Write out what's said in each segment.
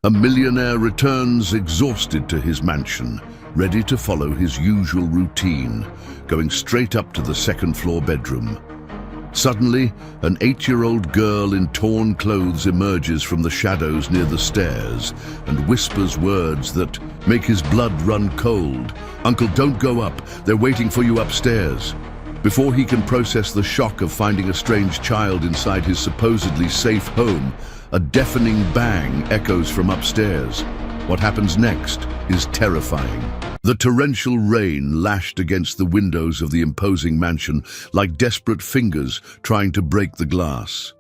A millionaire returns exhausted to his mansion, ready to follow his usual routine, going straight up to the second-floor bedroom. Suddenly, an 8-year-old girl in torn clothes emerges from the shadows near the stairs and whispers words that make his blood run cold. "Uncle, don't go up. They're waiting for you upstairs." Before he can process the shock of finding a strange child inside his supposedly safe home, a deafening bang echoes from upstairs. What happens next is terrifying. The torrential rain lashed against the windows of the imposing mansion like desperate fingers trying to break the glass.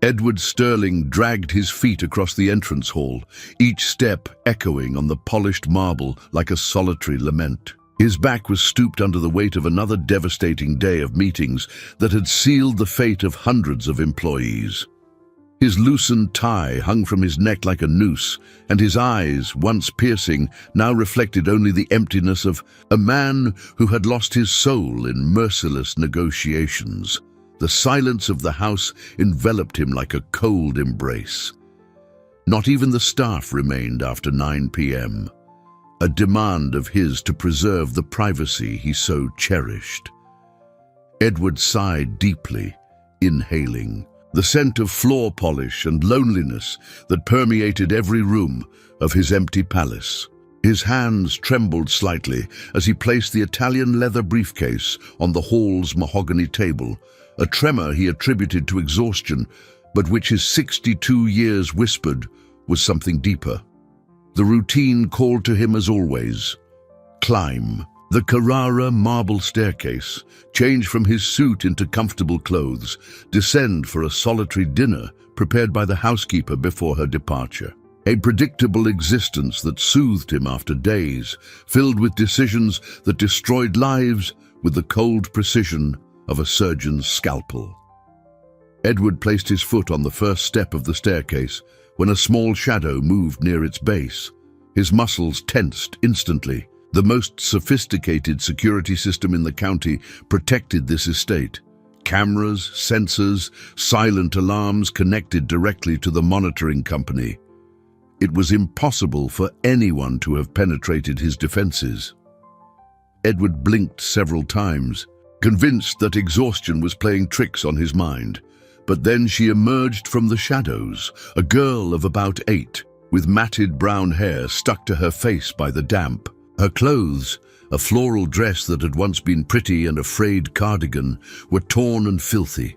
Edward Sterling dragged his feet across the entrance hall, each step echoing on the polished marble like a solitary lament. His back was stooped under the weight of another devastating day of meetings that had sealed the fate of hundreds of employees. His loosened tie hung from his neck like a noose, and his eyes, once piercing, now reflected only the emptiness of a man who had lost his soul in merciless negotiations. The silence of the house enveloped him like a cold embrace. Not even the staff remained after 9 p.m., a demand of his to preserve the privacy he so cherished. Edward sighed deeply, inhaling the scent of floor polish and loneliness that permeated every room of his empty palace. His hands trembled slightly as he placed the Italian leather briefcase on the hall's mahogany table, a tremor he attributed to exhaustion, but which his 62 years whispered was something deeper. The routine called to him as always. Climb the Carrara marble staircase, change from his suit into comfortable clothes, descend for a solitary dinner prepared by the housekeeper before her departure. A predictable existence that soothed him after days, filled with decisions that destroyed lives with the cold precision of a surgeon's scalpel. Edward placed his foot on the first step of the staircase when a small shadow moved near its base. His muscles tensed instantly. The most sophisticated security system in the county protected this estate. Cameras, sensors, silent alarms connected directly to the monitoring company. It was impossible for anyone to have penetrated his defenses. Edward blinked several times, convinced that exhaustion was playing tricks on his mind. But then she emerged from the shadows, a girl of about 8, with matted brown hair stuck to her face by the damp. Her clothes, a floral dress that had once been pretty and a frayed cardigan, were torn and filthy.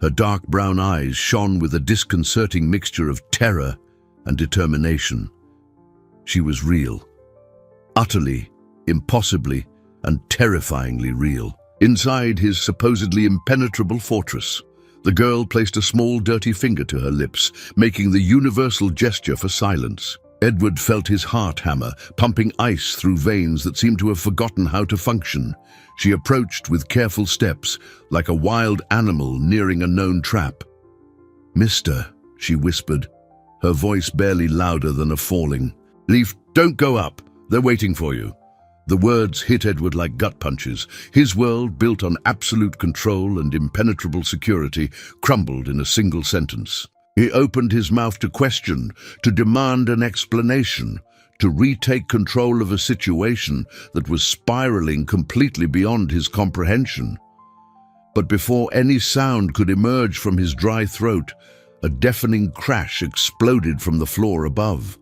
Her dark brown eyes shone with a disconcerting mixture of terror and determination. She was real. Utterly, impossibly, and terrifyingly real. Inside his supposedly impenetrable fortress, the girl placed a small, dirty finger to her lips, making the universal gesture for silence. Edward felt his heart hammer, pumping ice through veins that seemed to have forgotten how to function. She approached with careful steps, like a wild animal nearing a known trap. "Mister," she whispered, her voice barely louder than a falling. "Leaf, don't go up. They're waiting for you." The words hit Edward like gut punches. His world, built on absolute control and impenetrable security, crumbled in a single sentence. He opened his mouth to question, to demand an explanation, to retake control of a situation that was spiraling completely beyond his comprehension. But before any sound could emerge from his dry throat, a deafening crash exploded from the floor above.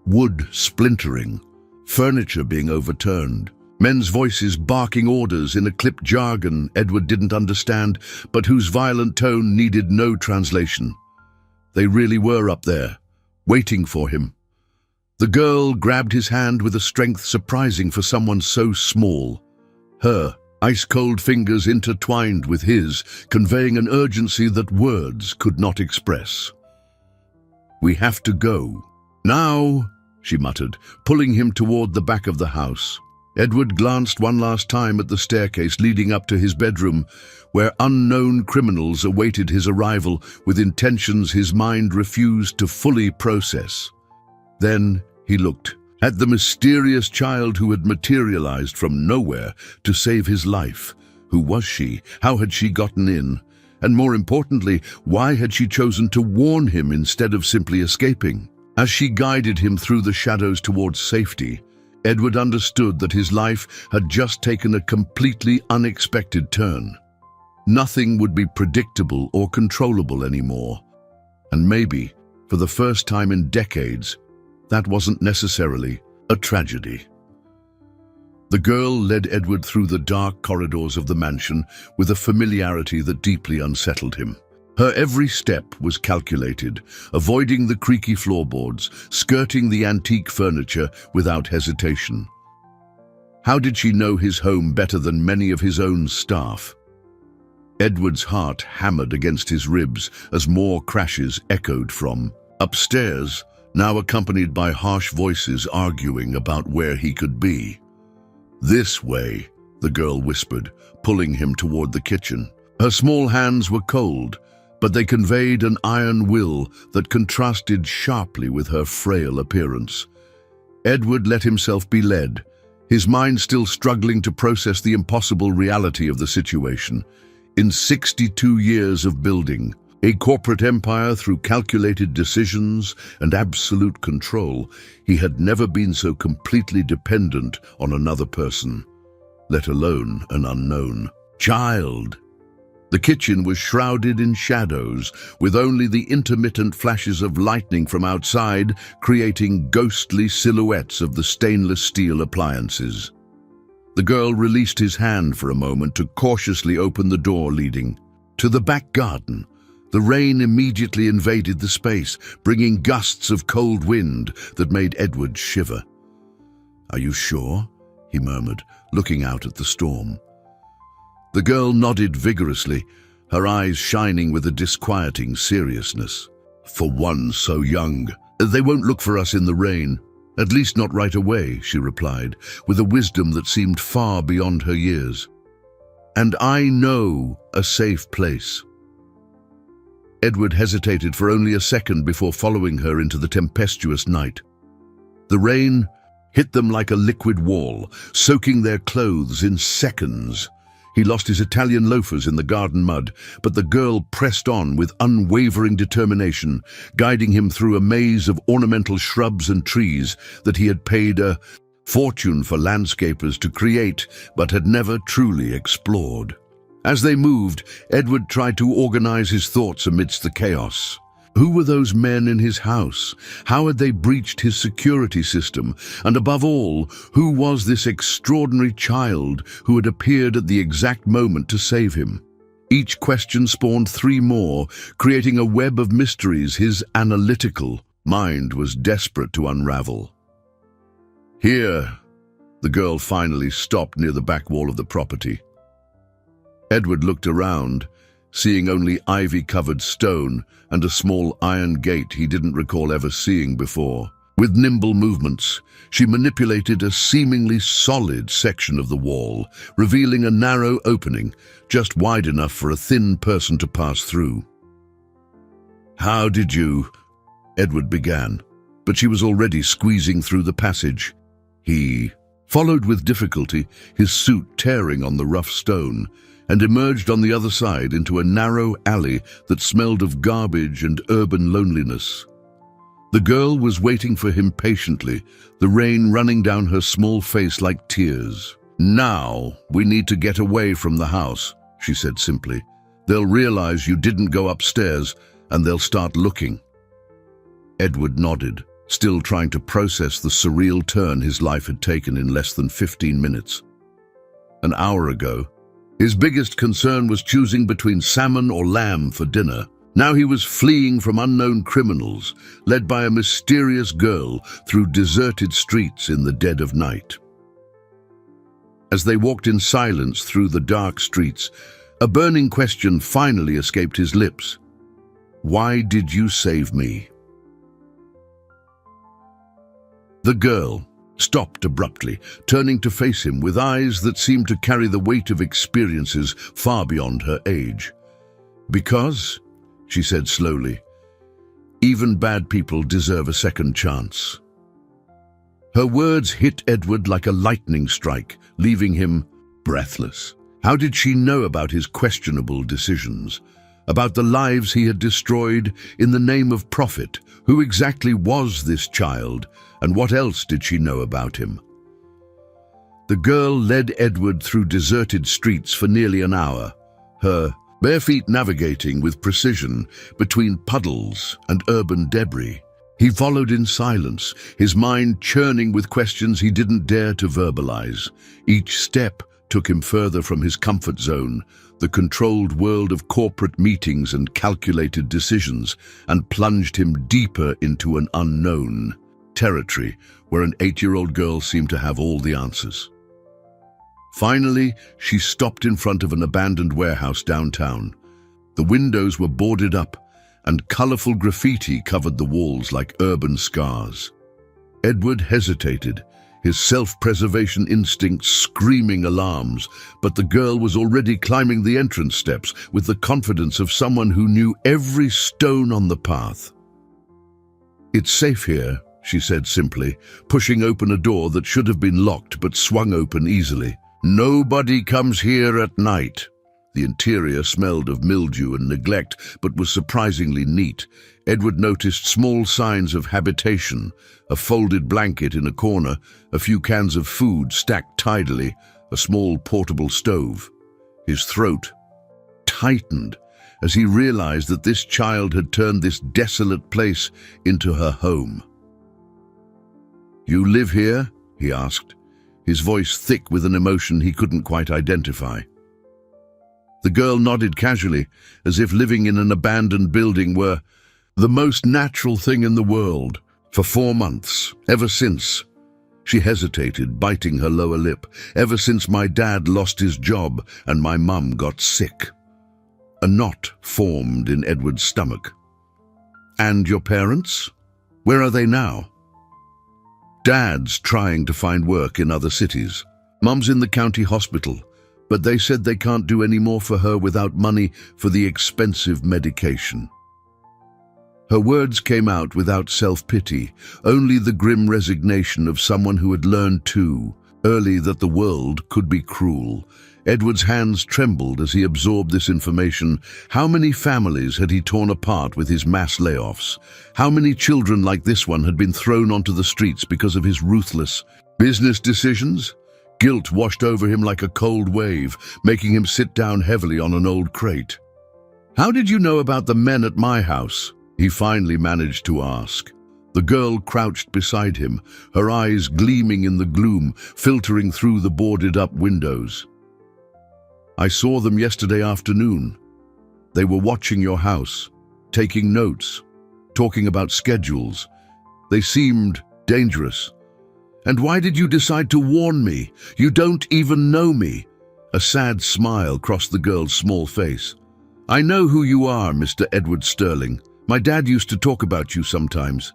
Wood splintering, furniture being overturned, men's voices barking orders in a clipped jargon Edward didn't understand, but whose violent tone needed no translation. They really were up there, waiting for him. The girl grabbed his hand with a strength surprising for someone so small. Her ice-cold fingers intertwined with his, conveying an urgency that words could not express. "We have to go. Now," she muttered, pulling him toward the back of the house. Edward glanced one last time at the staircase leading up to his bedroom, where unknown criminals awaited his arrival with intentions his mind refused to fully process. Then he looked at the mysterious child who had materialized from nowhere to save his life. Who was she? How had she gotten in? And more importantly, why had she chosen to warn him instead of simply escaping? As she guided him through the shadows towards safety, Edward understood that his life had just taken a completely unexpected turn. Nothing would be predictable or controllable anymore. And maybe, for the first time in decades, that wasn't necessarily a tragedy. The girl led Edward through the dark corridors of the mansion with a familiarity that deeply unsettled him. Her every step was calculated, avoiding the creaky floorboards, skirting the antique furniture without hesitation. How did she know his home better than many of his own staff? Edward's heart hammered against his ribs as more crashes echoed from upstairs, now accompanied by harsh voices arguing about where he could be. "This way," the girl whispered, pulling him toward the kitchen. Her small hands were cold, but they conveyed an iron will that contrasted sharply with her frail appearance. Edward let himself be led, his mind still struggling to process the impossible reality of the situation. In 62 years of building a corporate empire through calculated decisions and absolute control, he had never been so completely dependent on another person, let alone an unknown child. The kitchen was shrouded in shadows, with only the intermittent flashes of lightning from outside creating ghostly silhouettes of the stainless steel appliances. The girl released his hand for a moment to cautiously open the door leading to the back garden. The rain immediately invaded the space, bringing gusts of cold wind that made Edward shiver. "Are you sure?" he murmured, looking out at the storm. The girl nodded vigorously, her eyes shining with a disquieting seriousness. "For one so young, they won't look for us in the rain. At least not right away," she replied, with a wisdom that seemed far beyond her years. "And I know a safe place." Edward hesitated for only a second before following her into the tempestuous night. The rain hit them like a liquid wall, soaking their clothes in seconds. He lost his Italian loafers in the garden mud, but the girl pressed on with unwavering determination, guiding him through a maze of ornamental shrubs and trees that he had paid a fortune for landscapers to create, but had never truly explored. As they moved, Edward tried to organize his thoughts amidst the chaos. Who were those men in his house? How had they breached his security system? And above all, who was this extraordinary child who had appeared at the exact moment to save him? Each question spawned three more, creating a web of mysteries his analytical mind was desperate to unravel. Here, the girl finally stopped near the back wall of the property. Edward looked around, seeing only ivy-covered stone and a small iron gate he didn't recall ever seeing before. With nimble movements, she manipulated a seemingly solid section of the wall, revealing a narrow opening, just wide enough for a thin person to pass through. "How did you—" Edward began, but she was already squeezing through the passage. He followed with difficulty, his suit tearing on the rough stone, and emerged on the other side into a narrow alley that smelled of garbage and urban loneliness. The girl was waiting for him patiently, the rain running down her small face like tears. "Now, we need to get away from the house," she said simply. "They'll realize you didn't go upstairs, and they'll start looking." Edward nodded, still trying to process the surreal turn his life had taken in less than 15 minutes. An hour ago, his biggest concern was choosing between salmon or lamb for dinner. Now he was fleeing from unknown criminals, led by a mysterious girl through deserted streets in the dead of night. As they walked in silence through the dark streets, a burning question finally escaped his lips. "Why did you save me?" The girl stopped abruptly, turning to face him with eyes that seemed to carry the weight of experiences far beyond her age. "Because," she said slowly, "even bad people deserve a second chance." Her words hit Edward like a lightning strike, leaving him breathless. How did she know about his questionable decisions? about the lives he had destroyed in the name of profit. Who exactly was this child, and what else did she know about him? The girl led Edward through deserted streets for nearly an hour, her bare feet navigating with precision between puddles and urban debris. He followed in silence, his mind churning with questions he didn't dare to verbalize. Each step took him further from his comfort zone, the controlled world of corporate meetings and calculated decisions, and plunged him deeper into an unknown territory where an 8-year-old girl seemed to have all the answers. Finally, she stopped in front of an abandoned warehouse downtown. The windows were boarded up, and colorful graffiti covered the walls like urban scars. Edward hesitated, his self-preservation instinct screaming alarms, but the girl was already climbing the entrance steps with the confidence of someone who knew every stone on the path. "It's safe here," she said simply, pushing open a door that should have been locked but swung open easily. "Nobody comes here at night." The interior smelled of mildew and neglect, but was surprisingly neat. Edward noticed small signs of habitation, a folded blanket in a corner, a few cans of food stacked tidily, a small portable stove. His throat tightened as he realized that this child had turned this desolate place into her home. "You live here?" he asked, his voice thick with an emotion he couldn't quite identify. The girl nodded casually, as if living in an abandoned building were the most natural thing in the world. "For 4 months, ever since." She hesitated, biting her lower lip. "Ever since my dad lost his job and my mum got sick." A knot formed in Edward's stomach. "And your parents? Where are they now?" "Dad's trying to find work in other cities. Mum's in the county hospital, but they said they can't do any more for her without money for the expensive medication." Her words came out without self-pity, only the grim resignation of someone who had learned too early that the world could be cruel. Edward's hands trembled as he absorbed this information. How many families had he torn apart with his mass layoffs? How many children like this one had been thrown onto the streets because of his ruthless business decisions? Guilt washed over him like a cold wave, making him sit down heavily on an old crate. "How did you know about the men at my house?" he finally managed to ask. The girl crouched beside him, her eyes gleaming in the gloom, filtering through the boarded-up windows. "I saw them yesterday afternoon. They were watching your house, taking notes, talking about schedules. They seemed dangerous. And why did you decide to warn me? You don't even know me." A sad smile crossed the girl's small face. "I know who you are, Mr. Edward Sterling. My dad used to talk about you sometimes."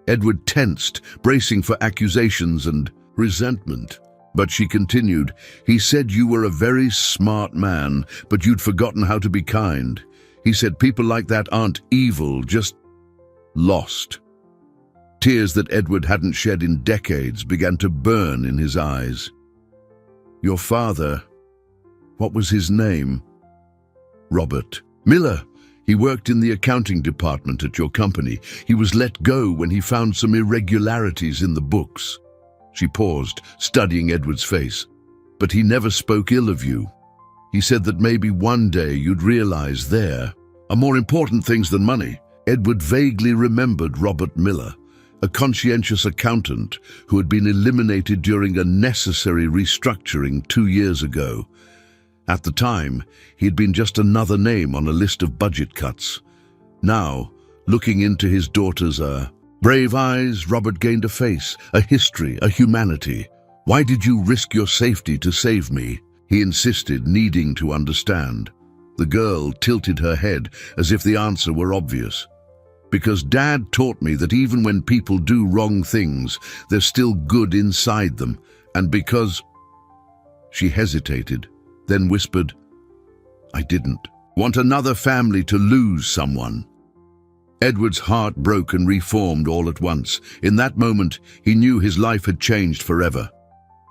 Edward tensed, bracing for accusations and resentment. But she continued, "He said you were a very smart man, but you'd forgotten how to be kind. He said people like that aren't evil, just lost." Tears that Edward hadn't shed in decades began to burn in his eyes. "Your father, what was his name?" "Robert Miller. He worked in the accounting department at your company. He was let go when he found some irregularities in the books." She paused, studying Edward's face. "But he never spoke ill of you. He said that maybe one day you'd realize there are more important things than money." Edward vaguely remembered Robert Miller, a conscientious accountant who had been eliminated during a necessary restructuring 2 years ago. At the time, he had been just another name on a list of budget cuts. Now, looking into his daughter's brave eyes, Robert gained a face, a history, a humanity. "Why did you risk your safety to save me?" he insisted, needing to understand. The girl tilted her head as if the answer were obvious. "Because Dad taught me that even when people do wrong things, there's still good inside them. And because—" She hesitated, then whispered, "I didn't want another family to lose someone." Edward's heart broke and reformed all at once. In that moment, he knew his life had changed forever.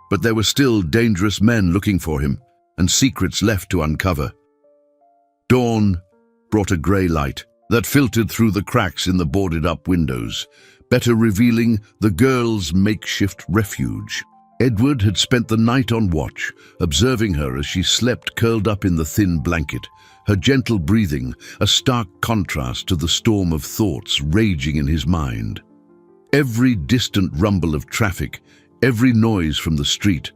But there were still dangerous men looking for him, and secrets left to uncover. Dawn brought a grey light that filtered through the cracks in the boarded-up windows, better revealing the girl's makeshift refuge. Edward had spent the night on watch, observing her as she slept curled up in the thin blanket, her gentle breathing a stark contrast to the storm of thoughts raging in his mind. Every distant rumble of traffic, every noise from the street,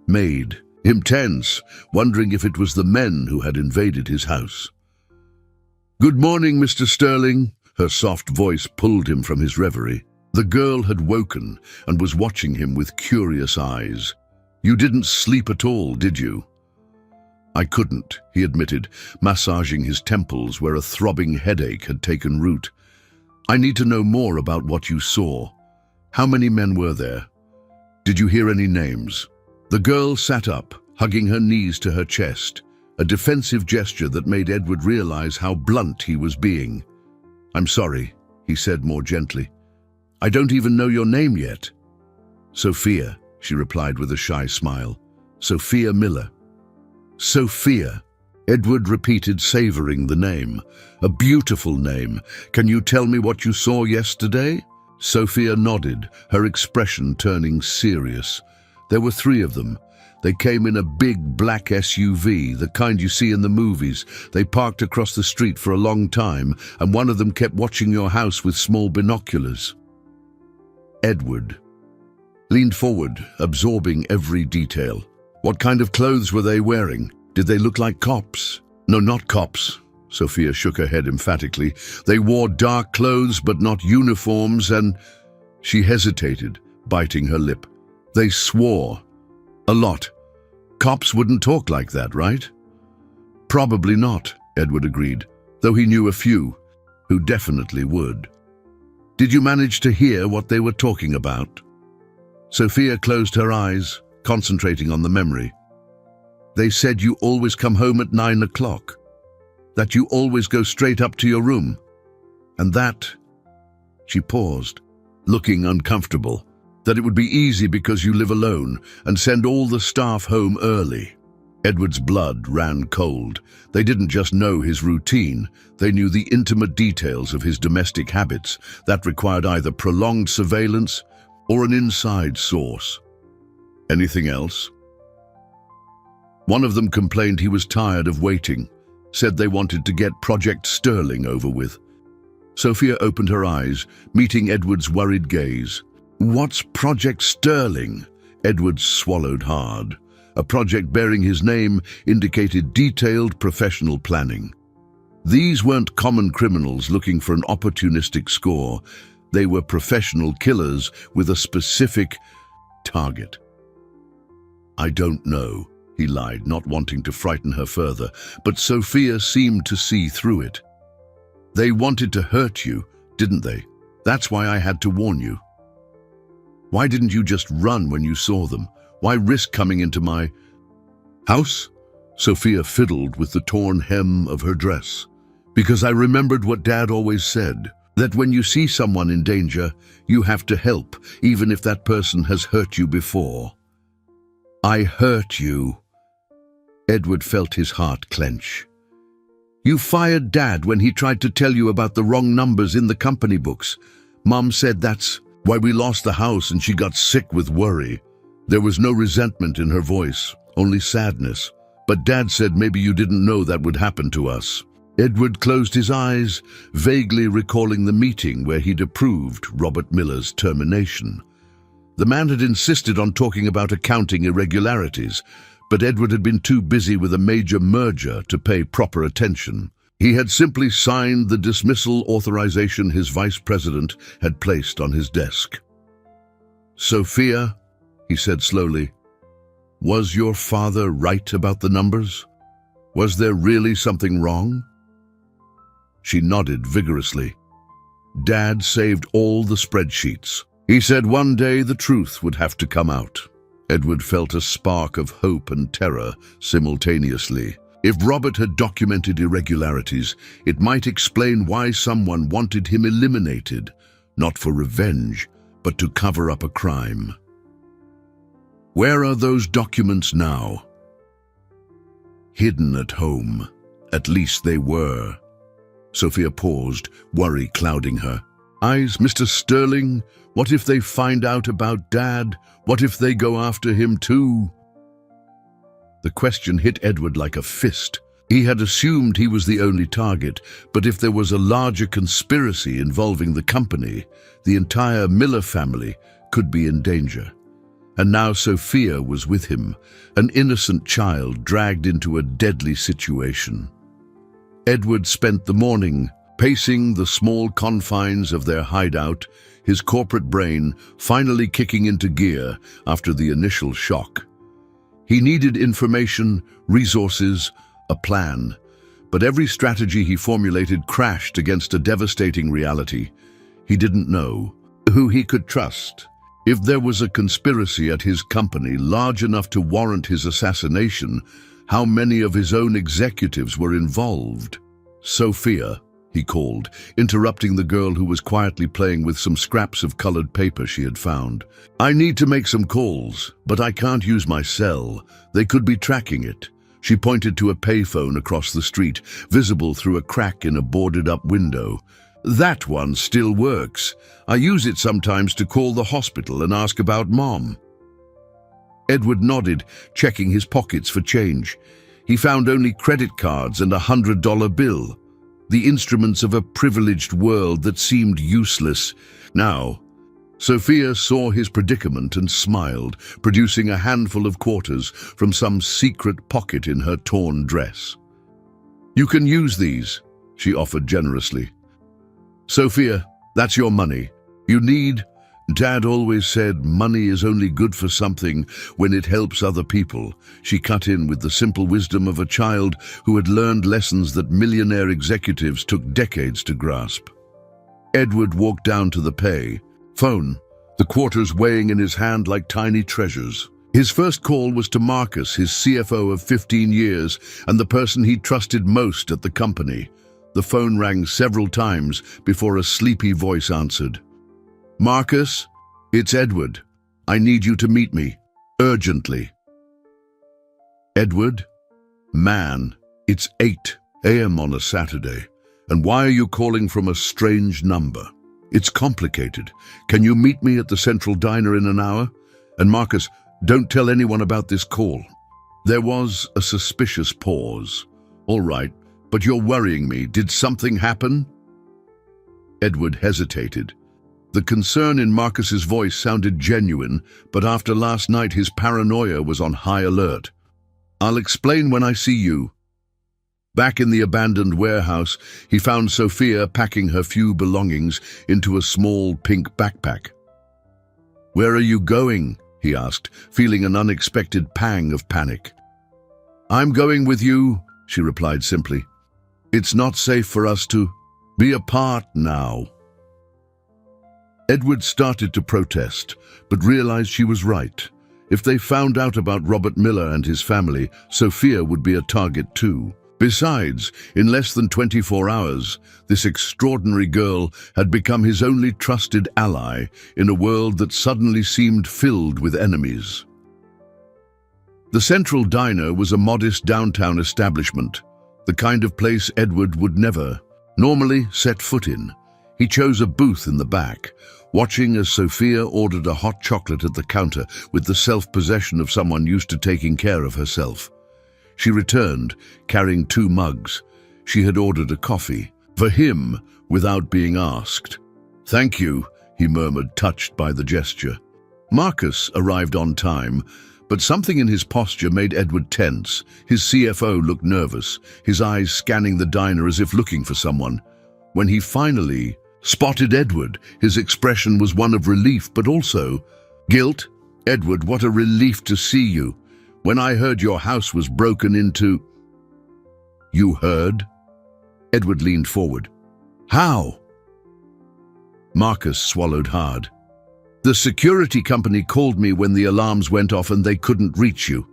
made him tense, wondering if it was the men who had invaded his house. "Good morning, Mr. Sterling." Her soft voice pulled him from his reverie. The girl had woken and was watching him with curious eyes. "You didn't sleep at all, did you?" "I couldn't," he admitted, massaging his temples where a throbbing headache had taken root. "I need to know more about what you saw. How many men were there? Did you hear any names?" The girl sat up, hugging her knees to her chest, a defensive gesture that made Edward realize how blunt he was being. "I'm sorry," he said more gently. "I don't even know your name yet." "Sophia," she replied with a shy smile. "Sophia Miller." "Sophia," Edward repeated, savoring the name. "A beautiful name. Can you tell me what you saw yesterday?" Sophia nodded, her expression turning serious. There were 3 of them. They came in a big black SUV, the kind you see in the movies. They parked across the street for a long time, and one of them kept watching your house with small binoculars. Edward leaned forward, absorbing every detail. "What kind of clothes were they wearing? Did they look like cops?" "No, not cops." Sophia shook her head emphatically. "They wore dark clothes, but not uniforms, and—" She hesitated, biting her lip. "They swore. A lot. Cops wouldn't talk like that, right?" "Probably not," Edward agreed, though he knew a few who definitely would. "Did you manage to hear what they were talking about?" Sophia closed her eyes, concentrating on the memory. "They said you always come home at 9 o'clock, that you always go straight up to your room, and that—" She paused, looking uncomfortable. "That it would be easy because you live alone and send all the staff home early." Edward's blood ran cold. They didn't just know his routine, they knew the intimate details of his domestic habits that required either prolonged surveillance or an inside source. "Anything else?" "One of them complained he was tired of waiting, said they wanted to get Project Sterling over with." Sophia opened her eyes, meeting Edward's worried gaze. "What's Project Sterling?" Edward swallowed hard. A project bearing his name indicated detailed professional planning. These weren't common criminals looking for an opportunistic score. They were professional killers with a specific target. "I don't know," he lied, not wanting to frighten her further, but Sophia seemed to see through it. "They wanted to hurt you, didn't they? That's why I had to warn you. Why didn't you just run when you saw them? Why risk coming into my house?" Sophia fiddled with the torn hem of her dress. "Because I remembered what Dad always said, that when you see someone in danger, you have to help, even if that person has hurt you before." "I hurt you." Edward felt his heart clench. "You fired Dad when he tried to tell you about the wrong numbers in the company books. Mom said that's why we lost the house and she got sick with worry." There was no resentment in her voice, only sadness. "But Dad said maybe you didn't know that would happen to us." Edward closed his eyes, vaguely recalling the meeting where he'd approved Robert Miller's termination. The man had insisted on talking about accounting irregularities, but Edward had been too busy with a major merger to pay proper attention. He had simply signed the dismissal authorization his vice president had placed on his desk. "Sophia," he said slowly, "was your father right about the numbers? Was there really something wrong?" She nodded vigorously. "Dad saved all the spreadsheets. He said one day the truth would have to come out." Edward felt a spark of hope and terror simultaneously. If Robert had documented irregularities, it might explain why someone wanted him eliminated, not for revenge, but to cover up a crime. Where are those documents now? Hidden at home. At least they were. Sophia paused, worry clouding her eyes. Mr. Sterling, what if they find out about Dad? What if they go after him too? The question hit Edward like a fist. He had assumed he was the only target, but if there was a larger conspiracy involving the company, the entire Miller family could be in danger. And now Sophia was with him, an innocent child dragged into a deadly situation. Edward spent the morning pacing the small confines of their hideout, his corporate brain finally kicking into gear after the initial shock. He needed information, resources, a plan, but every strategy he formulated crashed against a devastating reality. He didn't know who he could trust. If there was a conspiracy at his company large enough to warrant his assassination, how many of his own executives were involved? Sophia, he called, interrupting the girl who was quietly playing with some scraps of colored paper she had found. I need to make some calls, but I can't use my cell. They could be tracking it. She pointed to a payphone across the street, visible through a crack in a boarded-up window. That one still works. I use it sometimes to call the hospital and ask about Mom. Edward nodded, checking his pockets for change. He found only credit cards and $100 bill, the instruments of a privileged world that seemed useless. Now, Sophia saw his predicament and smiled, producing a handful of quarters from some secret pocket in her torn dress. You can use these, she offered generously. Sophia, that's your money. You need... Dad always said money is only good for something when it helps other people. She cut in with the simple wisdom of a child who had learned lessons that millionaire executives took decades to grasp. Edward walked down to the pay phone, the quarters weighing in his hand like tiny treasures. His first call was to Marcus, his CFO of 15 years, and the person he trusted most at the company. The phone rang several times before a sleepy voice answered. Marcus, it's Edward. I need you to meet me, urgently. Edward? Man, it's 8 a.m. on a Saturday. And why are you calling from a strange number? It's complicated. Can you meet me at the Central Diner in an hour? And Marcus, don't tell anyone about this call. There was a suspicious pause. All right, but you're worrying me. Did something happen? Edward hesitated. The concern in Marcus's voice sounded genuine, but after last night his paranoia was on high alert. I'll explain when I see you. Back in the abandoned warehouse, he found Sophia packing her few belongings into a small pink backpack. Where are you going? He asked, feeling an unexpected pang of panic. I'm going with you, she replied simply. It's not safe for us to be apart now. Edward started to protest, but realized she was right. If they found out about Robert Miller and his family, Sophia would be a target too. Besides, in less than 24 hours, this extraordinary girl had become his only trusted ally in a world that suddenly seemed filled with enemies. The Central Diner was a modest downtown establishment, the kind of place Edward would never normally set foot in. He chose a booth in the back, watching as Sophia ordered a hot chocolate at the counter with the self-possession of someone used to taking care of herself. She returned, carrying 2 mugs. She had ordered a coffee, for him, without being asked. Thank you, he murmured, touched by the gesture. Marcus arrived on time, but something in his posture made Edward tense. His CFO looked nervous, his eyes scanning the diner as if looking for someone. When he finally spotted Edward, his expression was one of relief, but also guilt. Edward, what a relief to see you. When I heard your house was broken into... You heard? Edward leaned forward. How? Marcus swallowed hard. The security company called me when the alarms went off and they couldn't reach you.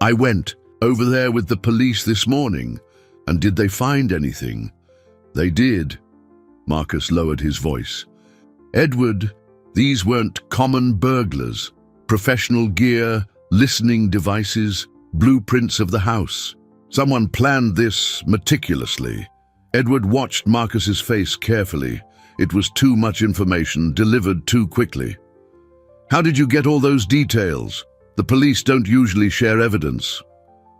I went over there with the police this morning. And did they find anything? They did. Marcus lowered his voice. Edward, these weren't common burglars. Professional gear, listening devices, blueprints of the house. Someone planned this meticulously. Edward watched Marcus's face carefully. It was too much information, delivered too quickly. "How did you get all those details? The police don't usually share evidence."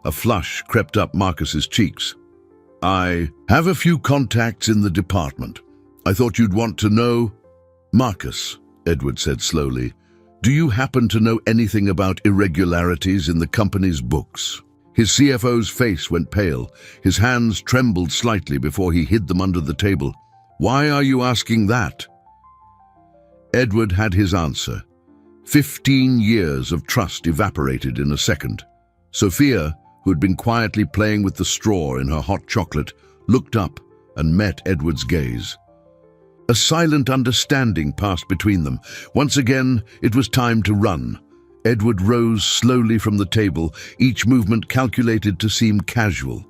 A flush crept up Marcus's cheeks. "I have a few contacts in the department. I thought you'd want to know." "Marcus," Edward said slowly, "do you happen to know anything about irregularities in the company's books?" His CFO's face went pale. His hands trembled slightly before he hid them under the table. "Why are you asking that?" Edward had his answer. 15 years of trust evaporated in a second. Sophia, who had been quietly playing with the straw in her hot chocolate, looked up and met Edward's gaze. A silent understanding passed between them. Once again, it was time to run. Edward rose slowly from the table, each movement calculated to seem casual.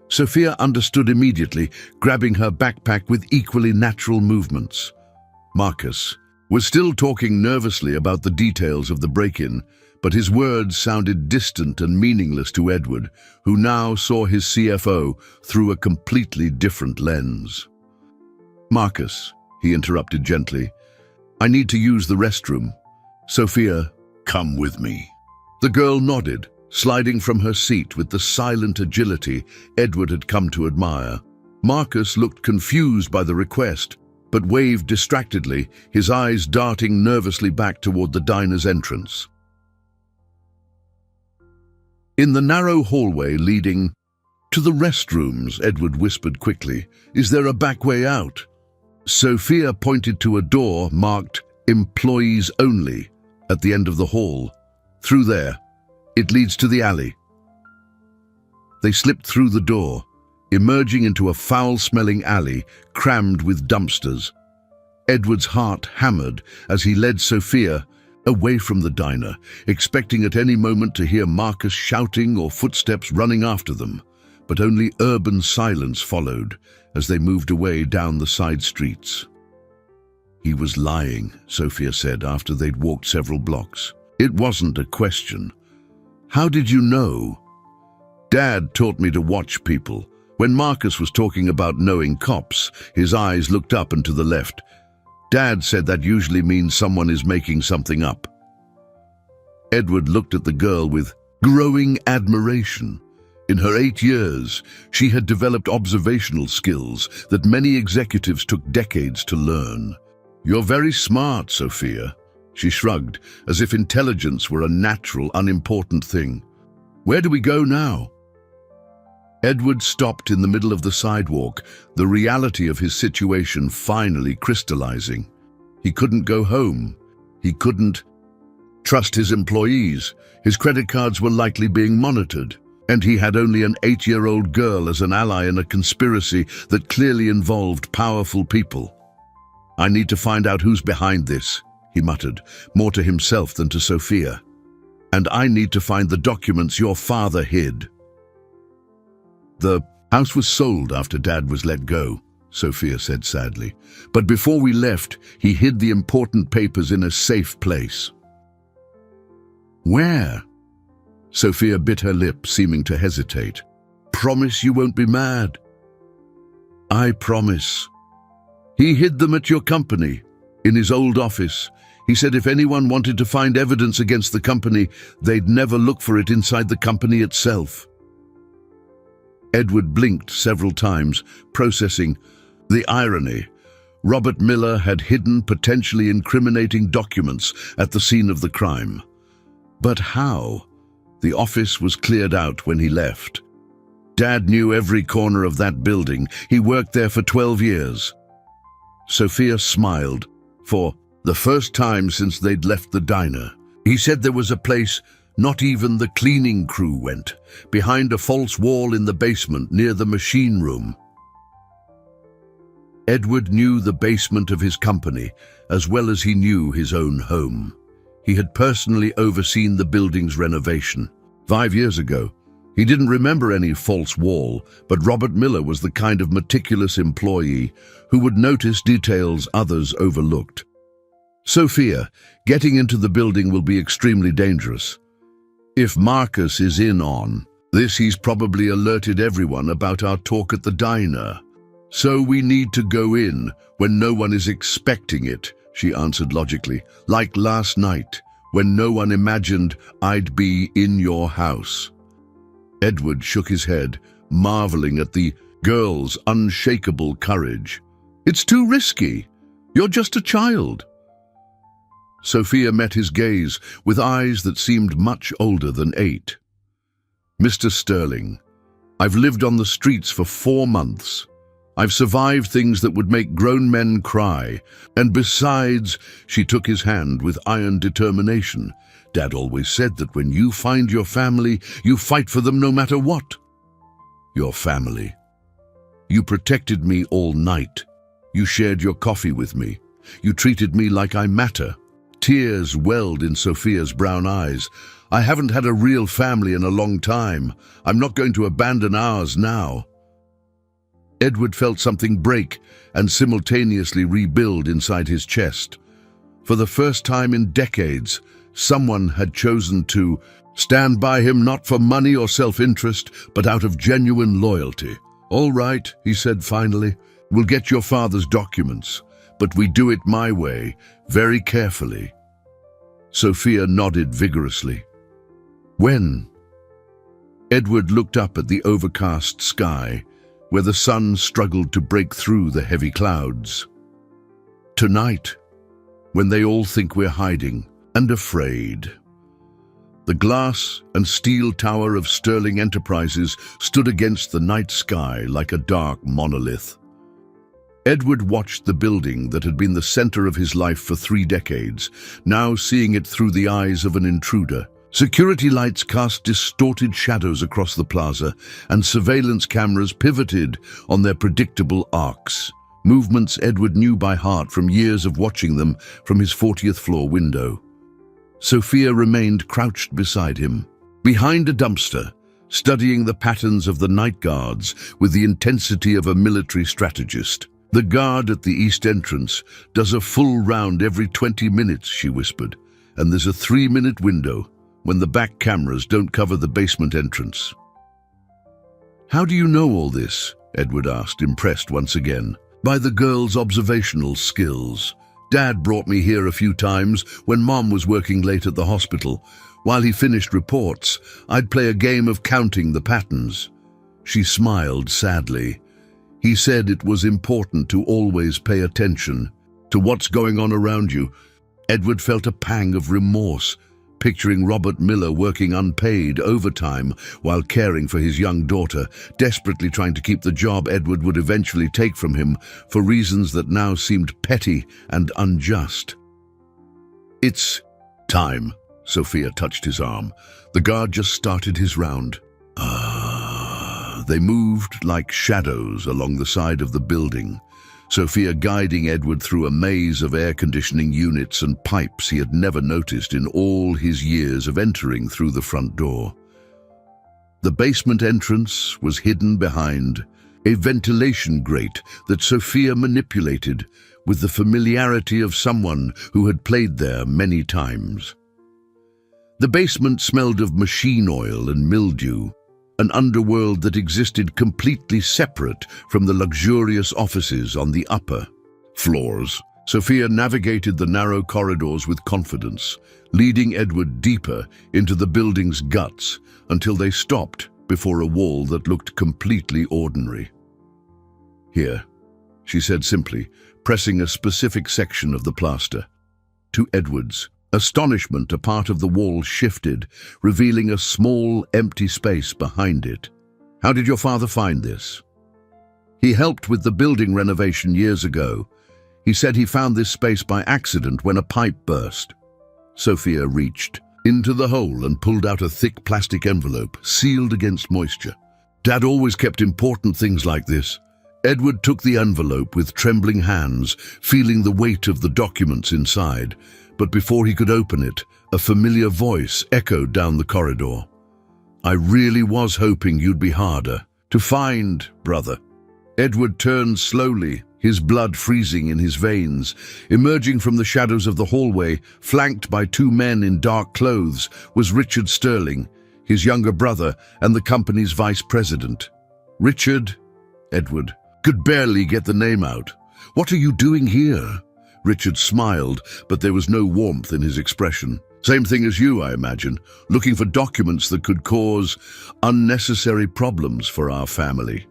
Sophia understood immediately, grabbing her backpack with equally natural movements. Marcus was still talking nervously about the details of the break-in, but his words sounded distant and meaningless to Edward, who now saw his CFO through a completely different lens. "Marcus," he interrupted gently, "I need to use the restroom. Sophia, come with me." The girl nodded, sliding from her seat with the silent agility Edward had come to admire. Marcus looked confused by the request, but waved distractedly, his eyes darting nervously back toward the diner's entrance. In the narrow hallway leading to the restrooms, Edward whispered quickly, "Is there a back way out?" Sophia pointed to a door marked "Employees Only" at the end of the hall. "Through there. It leads to the alley." They slipped through the door, emerging into a foul-smelling alley crammed with dumpsters. Edward's heart hammered as he led Sophia away from the diner, expecting at any moment to hear Marcus shouting or footsteps running after them. But only urban silence followed as they moved away down the side streets. "He was lying," Sophia said after they'd walked several blocks. "It wasn't a question." "How did you know?" "Dad taught me to watch people. When Marcus was talking about knowing cops, his eyes looked up and to the left. Dad said that usually means someone is making something up." Edward looked at the girl with growing admiration. In her 8 years, she had developed observational skills that many executives took decades to learn. "You're very smart, Sophia." She shrugged, as if intelligence were a natural, unimportant thing. "Where do we go now?" Edward stopped in the middle of the sidewalk, the reality of his situation finally crystallizing. He couldn't go home. He couldn't trust his employees. His credit cards were likely being monitored. And he had only an 8-year-old girl as an ally in a conspiracy that clearly involved powerful people. "I need to find out who's behind this," he muttered, more to himself than to Sophia. "And I need to find the documents your father hid." "The house was sold after Dad was let go," Sophia said sadly. "But before we left, he hid the important papers in a safe place." "Where?" Sophia bit her lip, seeming to hesitate. "Promise you won't be mad." "I promise." "He hid them at your company, in his old office. He said if anyone wanted to find evidence against the company, they'd never look for it inside the company itself." Edward blinked several times, processing the irony. Robert Miller had hidden potentially incriminating documents at the scene of the crime. But how? The office was cleared out when he left. Dad knew every corner of that building. He worked there for 12 years. Sophia smiled. For the first time since they'd left the diner, he said there was a place not even the cleaning crew went, behind a false wall in the basement near the machine room. Edward knew the basement of his company as well as he knew his own home. He had personally overseen the building's renovation. 5 years ago, he didn't remember any false wall, but Robert Miller was the kind of meticulous employee who would notice details others overlooked. "Sophia, getting into the building will be extremely dangerous. If Marcus is in on this, he's probably alerted everyone about our talk at the diner." So we need to go in when no one is expecting it, she answered logically, like last night, when no one imagined I'd be in your house. Edward shook his head, marveling at the girl's unshakable courage. It's too risky. You're just a child. Sophia met his gaze with eyes that seemed much older than 8. Mr. Sterling, I've lived on the streets for 4 months. I've survived things that would make grown men cry. And besides, she took his hand with iron determination. Dad always said that when you find your family, you fight for them no matter what. Your family. You protected me all night. You shared your coffee with me. You treated me like I matter. Tears welled in Sophia's brown eyes. I haven't had a real family in a long time. I'm not going to abandon ours now. Edward felt something break and simultaneously rebuild inside his chest. For the first time in decades, someone had chosen to stand by him not for money or self-interest, but out of genuine loyalty. All right, he said finally, we'll get your father's documents, but we do it my way, very carefully. Sophia nodded vigorously. When? Edward looked up at the overcast sky, where the sun struggled to break through the heavy clouds. Tonight, when they all think we're hiding and afraid. The glass and steel tower of Sterling Enterprises stood against the night sky like a dark monolith. Edward watched the building that had been the center of his life for 3 decades, now seeing it through the eyes of an intruder. Security lights cast distorted shadows across the plaza, and surveillance cameras pivoted on their predictable arcs, movements Edward knew by heart from years of watching them from his 40th floor window. Sophia remained crouched beside him, behind a dumpster, studying the patterns of the night guards with the intensity of a military strategist. The guard at the east entrance does a full round every 20 minutes, she whispered, and there's a 3-minute window when the back cameras don't cover the basement entrance. How do you know all this? Edward asked, impressed once again. By the girl's observational skills. Dad brought me here a few times when Mom was working late at the hospital. While he finished reports, I'd play a game of counting the patterns. She smiled sadly. He said it was important to always pay attention to what's going on around you. Edward felt a pang of remorse, picturing Robert Miller working unpaid overtime while caring for his young daughter, desperately trying to keep the job Edward would eventually take from him for reasons that now seemed petty and unjust. It's time, Sophia touched his arm. The guard just started his round. They moved like shadows along the side of the building, Sophia guiding Edward through a maze of air conditioning units and pipes he had never noticed in all his years of entering through the front door. The basement entrance was hidden behind a ventilation grate that Sophia manipulated with the familiarity of someone who had played there many times. The basement smelled of machine oil and mildew, an underworld that existed completely separate from the luxurious offices on the upper floors. Sophia navigated the narrow corridors with confidence, leading Edward deeper into the building's guts until they stopped before a wall that looked completely ordinary. Here, she said simply, pressing a specific section of the plaster. To Edward's astonishment, a part of the wall shifted, revealing a small, empty space behind it. How did your father find this? He helped with the building renovation years ago. He said he found this space by accident when a pipe burst. Sophia reached into the hole and pulled out a thick plastic envelope, sealed against moisture. Dad always kept important things like this. Edward took the envelope with trembling hands, feeling the weight of the documents inside. But before he could open it, a familiar voice echoed down the corridor. I really was hoping you'd be harder to find, brother. Edward turned slowly, his blood freezing in his veins. Emerging from the shadows of the hallway, flanked by 2 men in dark clothes, was Richard Sterling, his younger brother and the company's vice president. Richard, Edward could barely get the name out. "What are you doing here?" Richard smiled, but there was no warmth in his expression. "Same thing as you, I imagine, looking for documents that could cause unnecessary problems for our family."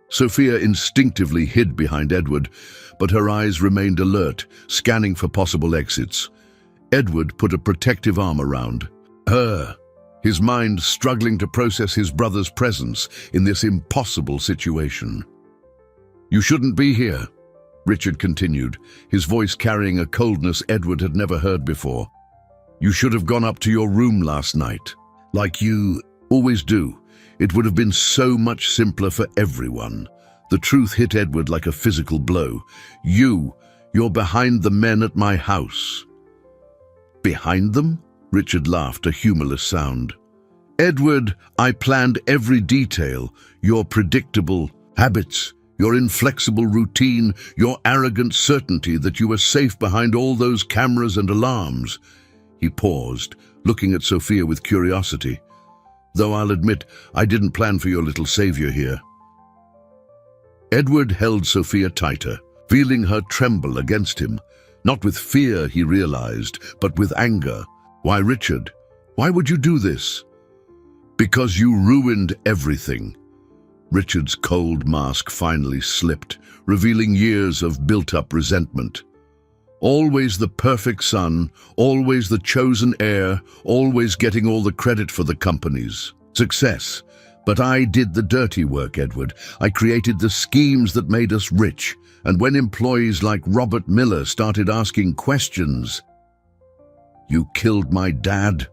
Sophia instinctively hid behind Edward, but her eyes remained alert, scanning for possible exits. Edward put a protective arm around her, his mind struggling to process his brother's presence in this impossible situation. "You shouldn't be here," Richard continued, his voice carrying a coldness Edward had never heard before. "You should have gone up to your room last night, like you always do. It would have been so much simpler for everyone." The truth hit Edward like a physical blow. You're behind the men at my house." "Behind them?" Richard laughed, a humorless sound. "Edward, I planned every detail. Your predictable habits, your inflexible routine, your arrogant certainty that you were safe behind all those cameras and alarms." He paused, looking at Sophia with curiosity. "Though I'll admit, I didn't plan for your little savior here." Edward held Sophia tighter, feeling her tremble against him. Not with fear, he realized, but with anger. "Why, Richard? Why would you do this?" "Because you ruined everything." Richard's cold mask finally slipped, revealing years of built-up resentment. Always the perfect son, always the chosen heir, always getting all the credit for the company's success. But I did the dirty work, Edward. I created the schemes that made us rich, and when employees like Robert Miller started asking questions, "You killed my dad."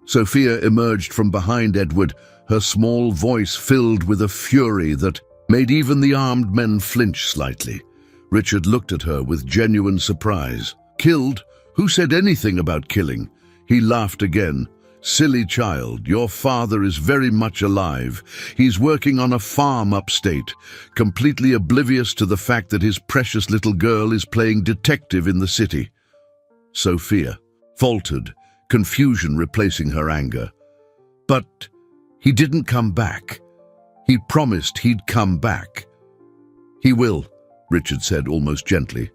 Sophia emerged from behind Edward, her small voice filled with a fury that made even the armed men flinch slightly. Richard looked at her with genuine surprise. "Killed? Who said anything about killing?" He laughed again. "Silly child, your father is very much alive. He's working on a farm upstate, completely oblivious to the fact that his precious little girl is playing detective in the city." Sophia faltered, confusion replacing her anger. "But he didn't come back. He promised he'd come back." "He will," Richard said almost gently,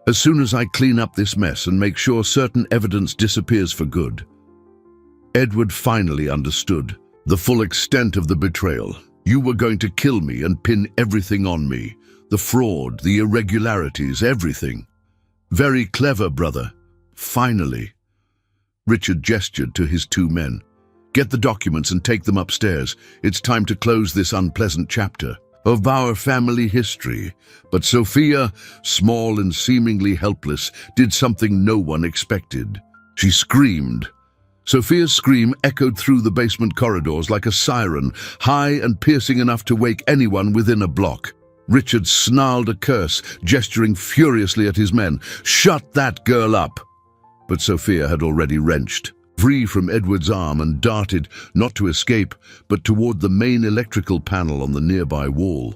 "as soon as I clean up this mess and make sure certain evidence disappears for good." Edward finally understood the full extent of the betrayal. "You were going to kill me and pin everything on me. The fraud, the irregularities, everything. Very clever, brother. Finally." Richard gestured to his two men. "Get the documents and take them upstairs. It's time to close this unpleasant chapter of our family history." But Sophia, small and seemingly helpless, did something no one expected. She screamed. Sophia's scream echoed through the basement corridors like a siren, high and piercing enough to wake anyone within a block. Richard snarled a curse, gesturing furiously at his men. "Shut that girl up!" But Sophia had already wrenched free from Edward's arm and darted, not to escape, but toward the main electrical panel on the nearby wall.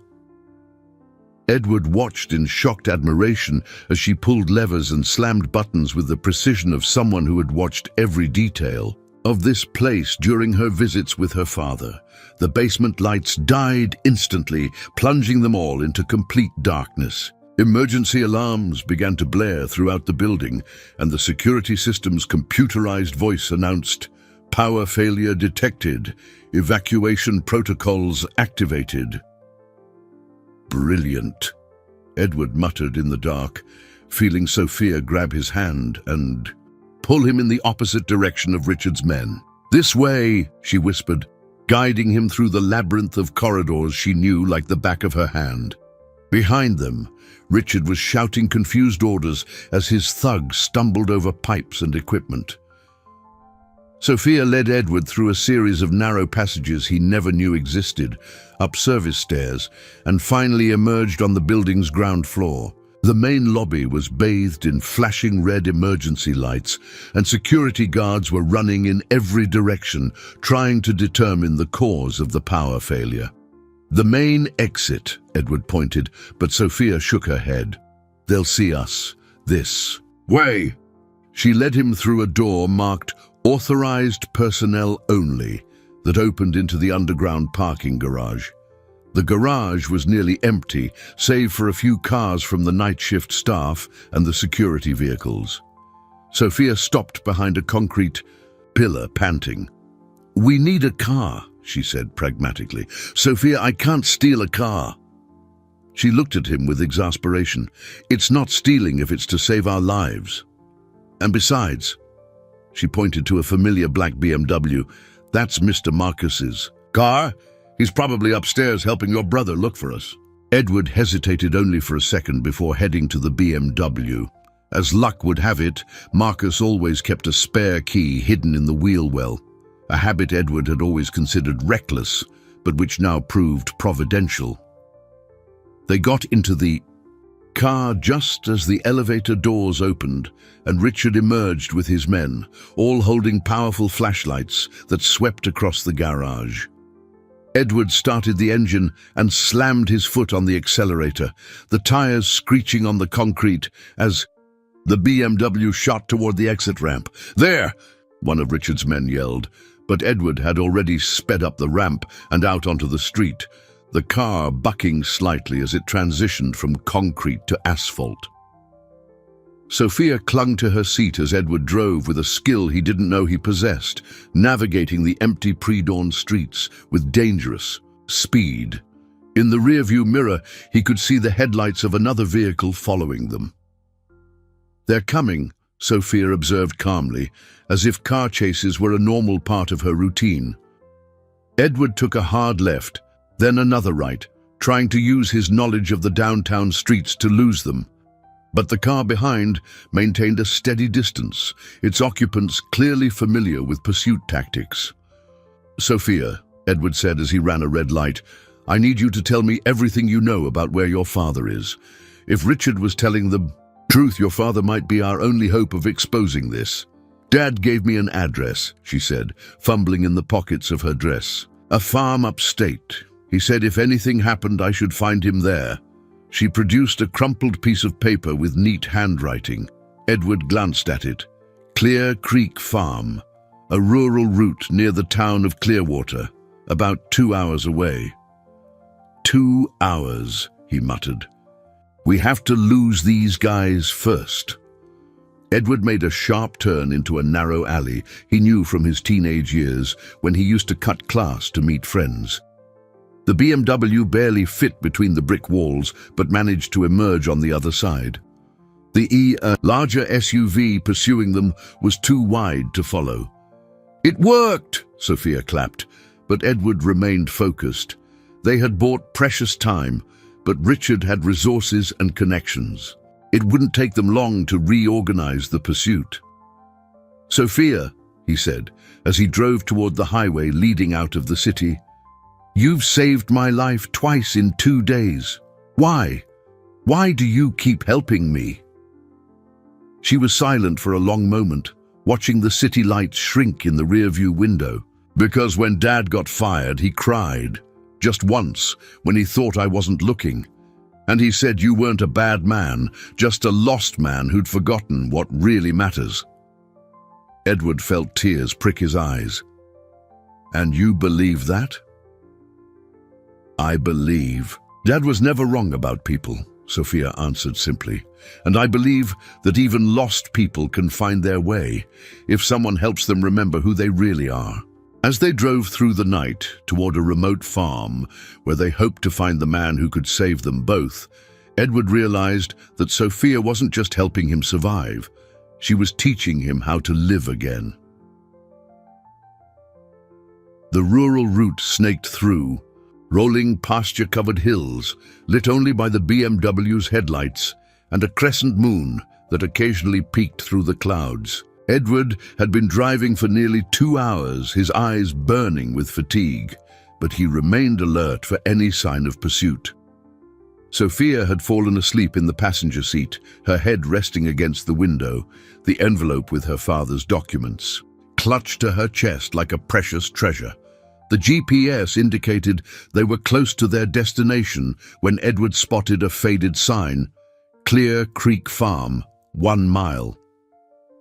Edward watched in shocked admiration as she pulled levers and slammed buttons with the precision of someone who had watched every detail of this place during her visits with her father. The basement lights died instantly, plunging them all into complete darkness. Emergency alarms began to blare throughout the building, and the security system's computerized voice announced, "Power failure detected. Evacuation protocols activated." "Brilliant," Edward muttered in the dark, feeling Sophia grab his hand and pull him in the opposite direction of Richard's men. "This way," she whispered, guiding him through the labyrinth of corridors she knew like the back of her hand. Behind them, Richard was shouting confused orders as his thugs stumbled over pipes and equipment. Sophia led Edward through a series of narrow passages he never knew existed, up service stairs, and finally emerged on the building's ground floor. The main lobby was bathed in flashing red emergency lights, and security guards were running in every direction, trying to determine the cause of the power failure. "The main exit," Edward pointed, but Sophia shook her head. "They'll see us. This way." She led him through a door marked "Authorized personnel only" that opened into the underground parking garage. The garage was nearly empty, save for a few cars from the night shift staff and the security vehicles. Sophia stopped behind a concrete pillar, panting. "We need a car," she said pragmatically. "Sophia, I can't steal a car." She looked at him with exasperation. "It's not stealing if it's to save our lives. And besides," she pointed to a familiar black BMW, "that's Mr. Marcus's car. He's probably upstairs helping your brother look for us." Edward hesitated only for a second before heading to the BMW. As luck would have it, Marcus always kept a spare key hidden in the wheel well, a habit Edward had always considered reckless, but which now proved providential. They got into the car just as the elevator doors opened and Richard emerged with his men, all holding powerful flashlights that swept across the garage. Edward started the engine and slammed his foot on the accelerator, the tires screeching on the concrete as the BMW shot toward the exit ramp. "There!" one of Richard's men yelled, but Edward had already sped up the ramp and out onto the street, the car bucking slightly as it transitioned from concrete to asphalt. Sophia clung to her seat as Edward drove with a skill he didn't know he possessed, navigating the empty pre-dawn streets with dangerous speed. In the rearview mirror, he could see the headlights of another vehicle following them. "They're coming," Sophia observed calmly, as if car chases were a normal part of her routine. Edward took a hard left, then another right, trying to use his knowledge of the downtown streets to lose them. But the car behind maintained a steady distance, its occupants clearly familiar with pursuit tactics. "Sophia," Edward said as he ran a red light, "I need you to tell me everything you know about where your father is. If Richard was telling the truth, your father might be our only hope of exposing this." "Dad gave me an address," she said, fumbling in the pockets of her dress. "A farm upstate. He said if anything happened, I should find him there." She produced a crumpled piece of paper with neat handwriting. Edward glanced at it. Clear Creek Farm, a rural route near the town of Clearwater, about 2 hours away. 2 hours, he muttered. "We have to lose these guys first." Edward made a sharp turn into a narrow alley he knew from his teenage years when he used to cut class to meet friends. The BMW barely fit between the brick walls, but managed to emerge on the other side. The larger SUV pursuing them was too wide to follow. "It worked!" Sophia clapped, but Edward remained focused. They had bought precious time, but Richard had resources and connections. It wouldn't take them long to reorganize the pursuit. "Sophia," he said, as he drove toward the highway leading out of the city, "you've saved my life twice in 2 days. Why? Why do you keep helping me?" She was silent for a long moment, watching the city lights shrink in the rearview window. "Because when Dad got fired, he cried. Just once, when he thought I wasn't looking. And he said you weren't a bad man, just a lost man who'd forgotten what really matters." Edward felt tears prick his eyes. "And you believe that?" "I believe. Dad was never wrong about people," Sophia answered simply. "And I believe that even lost people can find their way, if someone helps them remember who they really are." As they drove through the night toward a remote farm where they hoped to find the man who could save them both, Edward realized that Sophia wasn't just helping him survive, she was teaching him how to live again. The rural route snaked through, rolling pasture-covered hills, lit only by the BMW's headlights and a crescent moon that occasionally peeked through the clouds. Edward had been driving for nearly 2 hours, his eyes burning with fatigue, but he remained alert for any sign of pursuit. Sophia had fallen asleep in the passenger seat, her head resting against the window, the envelope with her father's documents clutched to her chest like a precious treasure. The GPS indicated they were close to their destination when Edward spotted a faded sign, Clear Creek Farm, 1 mile.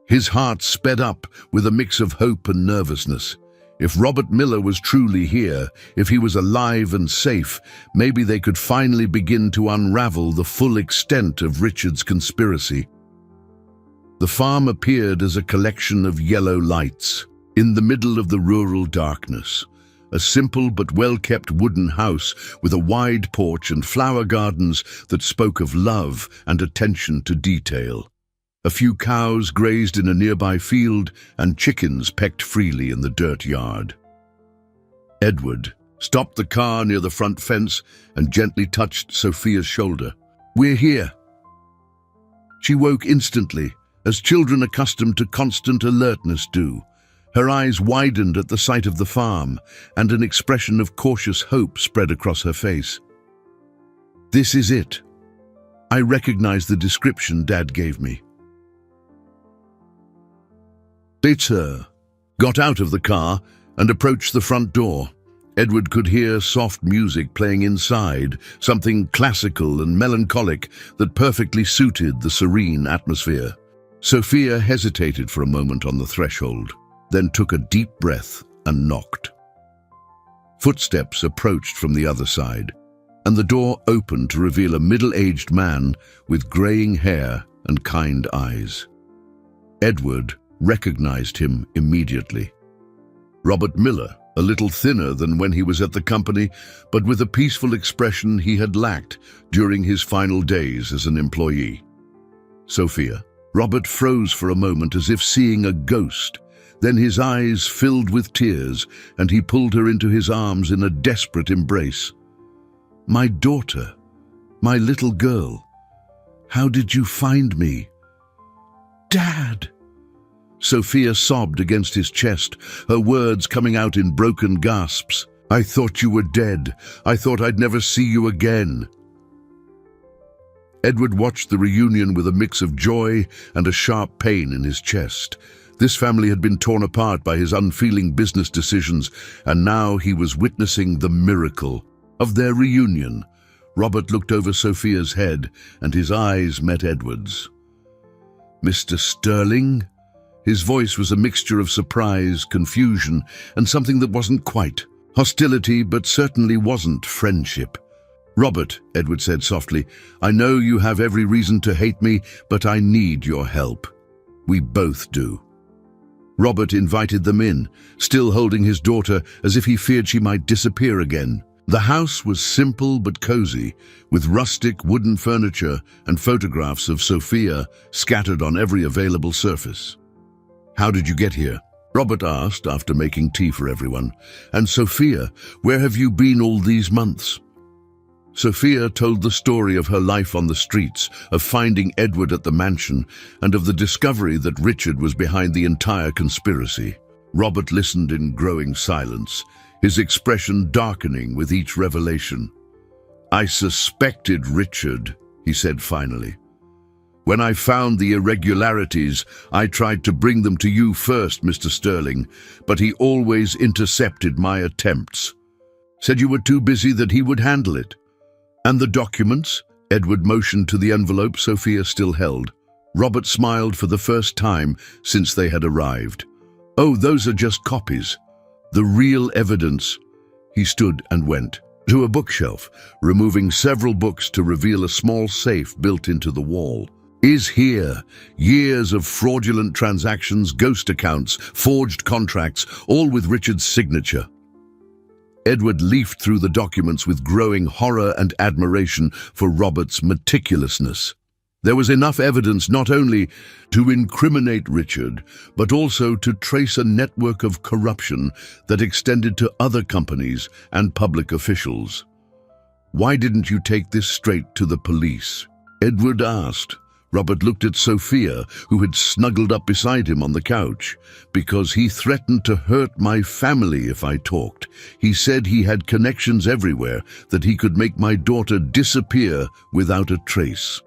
His heart sped up with a mix of hope and nervousness. If Robert Miller was truly here, if he was alive and safe, maybe they could finally begin to unravel the full extent of Richard's conspiracy. The farm appeared as a collection of yellow lights. In the middle of the rural darkness, a simple but well-kept wooden house with a wide porch and flower gardens that spoke of love and attention to detail. A few cows grazed in a nearby field, and chickens pecked freely in the dirt yard. Edward stopped the car near the front fence and gently touched Sophia's shoulder. "We're here." She woke instantly, as children accustomed to constant alertness do. Her eyes widened at the sight of the farm, and an expression of cautious hope spread across her face. "This is it. I recognize the description Dad gave me." Later, got out of the car and approached the front door. Edward could hear soft music playing inside, something classical and melancholic that perfectly suited the serene atmosphere. Sophia hesitated for a moment on the threshold, then took a deep breath and knocked. Footsteps approached from the other side, and the door opened to reveal a middle-aged man with graying hair and kind eyes. Edward recognized him immediately. Robert Miller, a little thinner than when he was at the company, but with a peaceful expression he had lacked during his final days as an employee. "Sophia." Robert froze for a moment as if seeing a ghost. Then his eyes filled with tears, and he pulled her into his arms in a desperate embrace. "My daughter, my little girl, how did you find me?" "Dad!" Sophia sobbed against his chest, her words coming out in broken gasps. "I thought you were dead. I thought I'd never see you again." Edward watched the reunion with a mix of joy and a sharp pain in his chest. This family had been torn apart by his unfeeling business decisions, and now he was witnessing the miracle of their reunion. Robert looked over Sophia's head, and his eyes met Edward's. "Mr. Sterling?" His voice was a mixture of surprise, confusion, and something that wasn't quite hostility, but certainly wasn't friendship. "Robert," Edward said softly, "I know you have every reason to hate me, but I need your help. We both do." Robert invited them in, still holding his daughter as if he feared she might disappear again. The house was simple but cozy, with rustic wooden furniture and photographs of Sophia scattered on every available surface. "How did you get here?" Robert asked after making tea for everyone. "And Sophia, where have you been all these months?" Sophia told the story of her life on the streets, of finding Edward at the mansion, and of the discovery that Richard was behind the entire conspiracy. Robert listened in growing silence, his expression darkening with each revelation. "I suspected Richard," he said finally. "When I found the irregularities, I tried to bring them to you first, Mr. Sterling, but he always intercepted my attempts. Said you were too busy, that he would handle it." "And the documents?" Edward motioned to the envelope Sophia still held. Robert smiled for the first time since they had arrived. "Oh, those are just copies. The real evidence." He stood and went to a bookshelf, removing several books to reveal a small safe built into the wall. "Is here. Years of fraudulent transactions, ghost accounts, forged contracts, all with Richard's signature." Edward leafed through the documents with growing horror and admiration for Robert's meticulousness. There was enough evidence not only to incriminate Richard, but also to trace a network of corruption that extended to other companies and public officials. "Why didn't you take this straight to the police?" Edward asked. Robert looked at Sophia, who had snuggled up beside him on the couch. "Because he threatened to hurt my family if I talked. He said he had connections everywhere, that he could make my daughter disappear without a trace."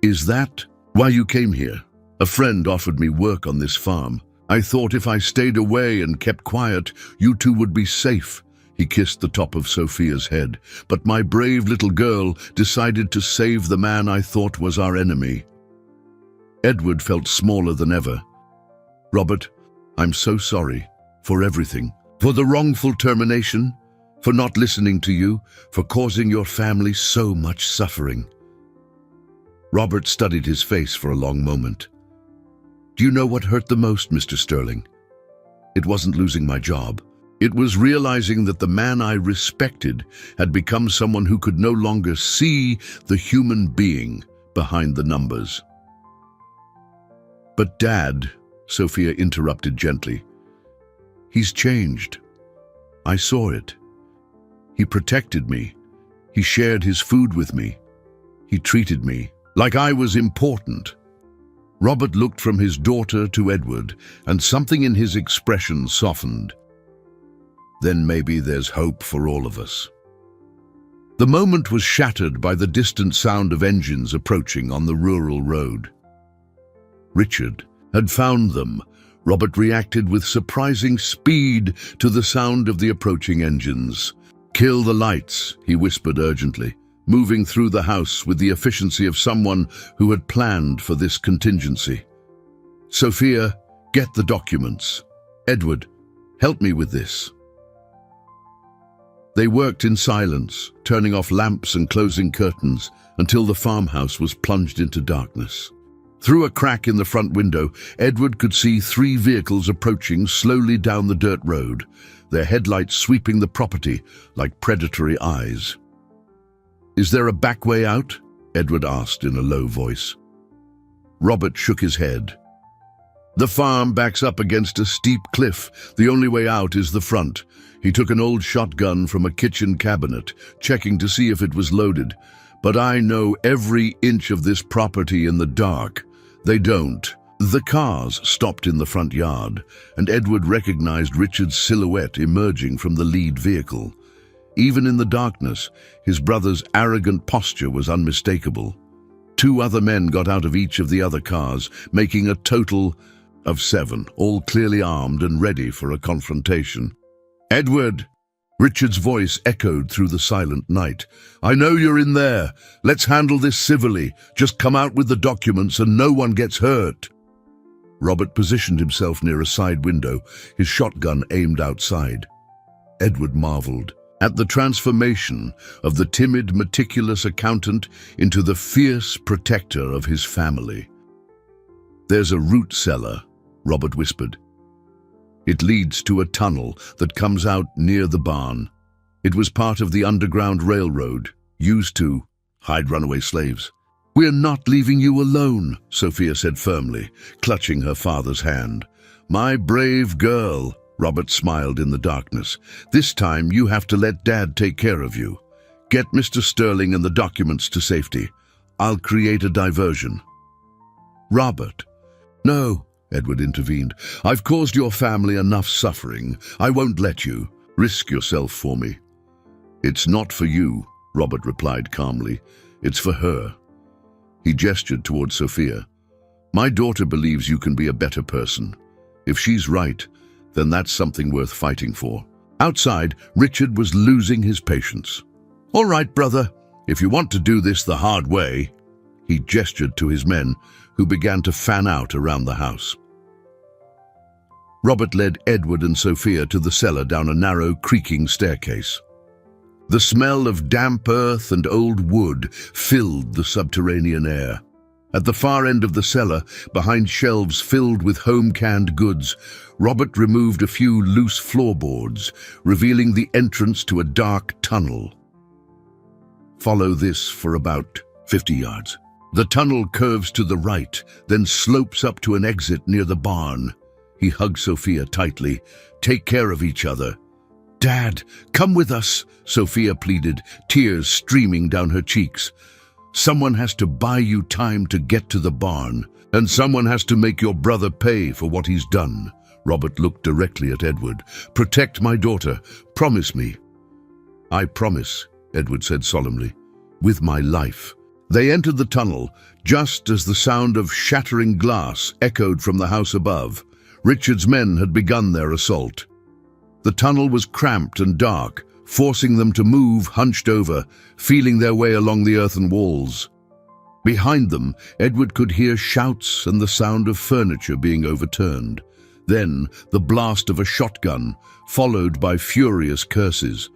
"Is that why you came here?" "A friend offered me work on this farm. I thought if I stayed away and kept quiet, you two would be safe." He kissed the top of Sophia's head. "But my brave little girl decided to save the man I thought was our enemy." Edward felt smaller than ever. "Robert, I'm so sorry." For everything. For the wrongful termination, for not listening to you, for causing your family so much suffering. Robert studied his face for a long moment. Do you know what hurt the most, Mr. Sterling? It wasn't losing my job. It was realizing that the man I respected had become someone who could no longer see the human being behind the numbers. But Dad, Sophia interrupted gently, he's changed. I saw it. He protected me. He shared his food with me. He treated me like I was important. Robert looked from his daughter to Edward, and something in his expression softened. Then maybe there's hope for all of us. The moment was shattered by the distant sound of engines approaching on the rural road. Richard had found them. Robert reacted with surprising speed to the sound of the approaching engines. Kill the lights, he whispered urgently, moving through the house with the efficiency of someone who had planned for this contingency. Sophia, get the documents. Edward, help me with this. They worked in silence, turning off lamps and closing curtains until the farmhouse was plunged into darkness. Through a crack in the front window, Edward could see 3 vehicles approaching slowly down the dirt road, their headlights sweeping the property like predatory eyes. Is there a back way out? Edward asked in a low voice. Robert shook his head. The farm backs up against a steep cliff. The only way out is the front. He took an old shotgun from a kitchen cabinet, checking to see if it was loaded. But I know every inch of this property in the dark. They don't. The cars stopped in the front yard, and Edward recognized Richard's silhouette emerging from the lead vehicle. Even in the darkness, his brother's arrogant posture was unmistakable. 2 other men got out of each of the other cars, making a total of 7, all clearly armed and ready for a confrontation. Edward! Richard's voice echoed through the silent night. I know you're in there. Let's handle this civilly. Just come out with the documents and no one gets hurt. Robert positioned himself near a side window, his shotgun aimed outside. Edward marveled at the transformation of the timid, meticulous accountant into the fierce protector of his family. There's a root cellar, Robert whispered. It leads to a tunnel that comes out near the barn. It was part of the Underground Railroad, used to hide runaway slaves. We're not leaving you alone, Sophia said firmly, clutching her father's hand. My brave girl, Robert smiled in the darkness. This time you have to let Dad take care of you. Get Mr. Sterling and the documents to safety. I'll create a diversion. Robert. No, Edward intervened. I've caused your family enough suffering. I won't let you. Risk yourself for me. It's not for you, Robert replied calmly. It's for her. He gestured toward Sophia. My daughter believes you can be a better person. If she's right, then that's something worth fighting for. Outside, Richard was losing his patience. All right, brother, if you want to do this the hard way, he gestured to his men, who began to fan out around the house. Robert led Edward and Sophia to the cellar down a narrow, creaking staircase. The smell of damp earth and old wood filled the subterranean air. At the far end of the cellar, behind shelves filled with home-canned goods, Robert removed a few loose floorboards, revealing the entrance to a dark tunnel. Follow this for about 50 yards. The tunnel curves to the right, then slopes up to an exit near the barn. He hugged Sophia tightly. Take care of each other. Dad, come with us, Sophia pleaded, tears streaming down her cheeks. Someone has to buy you time to get to the barn, and someone has to make your brother pay for what he's done. Robert looked directly at Edward. Protect my daughter. Promise me. I promise, Edward said solemnly, with my life. They entered the tunnel, just as the sound of shattering glass echoed from the house above. Richard's men had begun their assault. The tunnel was cramped and dark, forcing them to move hunched over, feeling their way along the earthen walls. Behind them, Edward could hear shouts and the sound of furniture being overturned. Then the blast of a shotgun, followed by furious curses.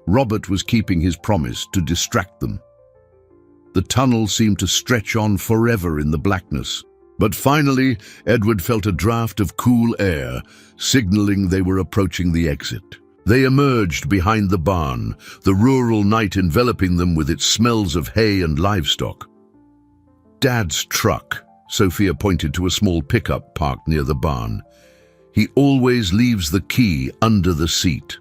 Robert was keeping his promise to distract them. The tunnel seemed to stretch on forever in the blackness. But finally, Edward felt a draft of cool air, signaling they were approaching the exit. They emerged behind the barn, the rural night enveloping them with its smells of hay and livestock. "Dad's truck," Sophia pointed to a small pickup parked near the barn. "He always leaves the key under the seat."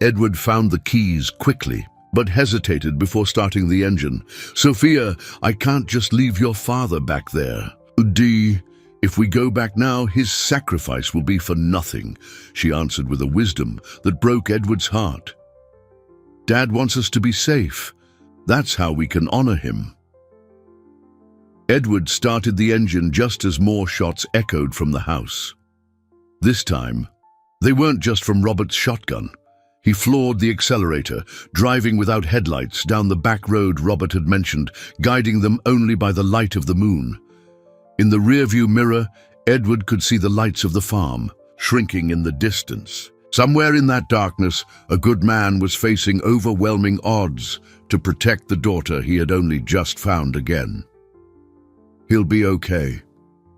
Edward found the keys quickly, but hesitated before starting the engine. "Sophia, I can't just leave your father back there. If we go back now, his sacrifice will be for nothing," she answered with a wisdom that broke Edward's heart. "Dad wants us to be safe. That's how we can honor him." Edward started the engine just as more shots echoed from the house. This time, they weren't just from Robert's shotgun. He floored the accelerator, driving without headlights down the back road Robert had mentioned, guiding them only by the light of the moon. In the rearview mirror, Edward could see the lights of the farm, shrinking in the distance. Somewhere in that darkness, a good man was facing overwhelming odds to protect the daughter he had only just found again. "He'll be okay,"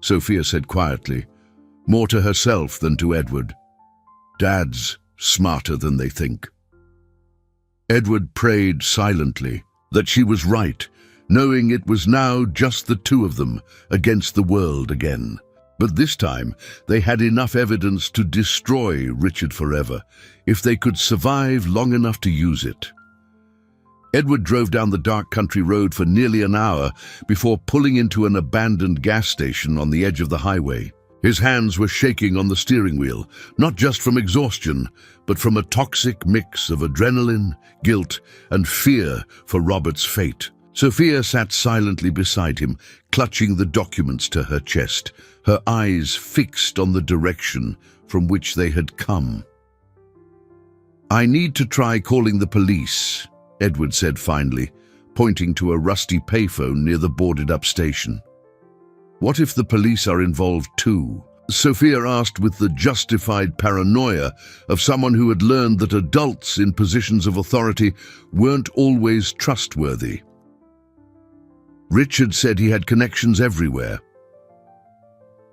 Sophia said quietly, more to herself than to Edward. "Dad's smarter than they think." Edward prayed silently that she was right, knowing it was now just the two of them against the world again. But this time, they had enough evidence to destroy Richard forever, if they could survive long enough to use it. Edward drove down the dark country road for nearly an hour before pulling into an abandoned gas station on the edge of the highway. His hands were shaking on the steering wheel, not just from exhaustion, but from a toxic mix of adrenaline, guilt, and fear for Robert's fate. Sophia sat silently beside him, clutching the documents to her chest, her eyes fixed on the direction from which they had come. "I need to try calling the police," Edward said finally, pointing to a rusty payphone near the boarded-up station. "What if the police are involved too?" Sophia asked with the justified paranoia of someone who had learned that adults in positions of authority weren't always trustworthy. Richard said he had connections everywhere.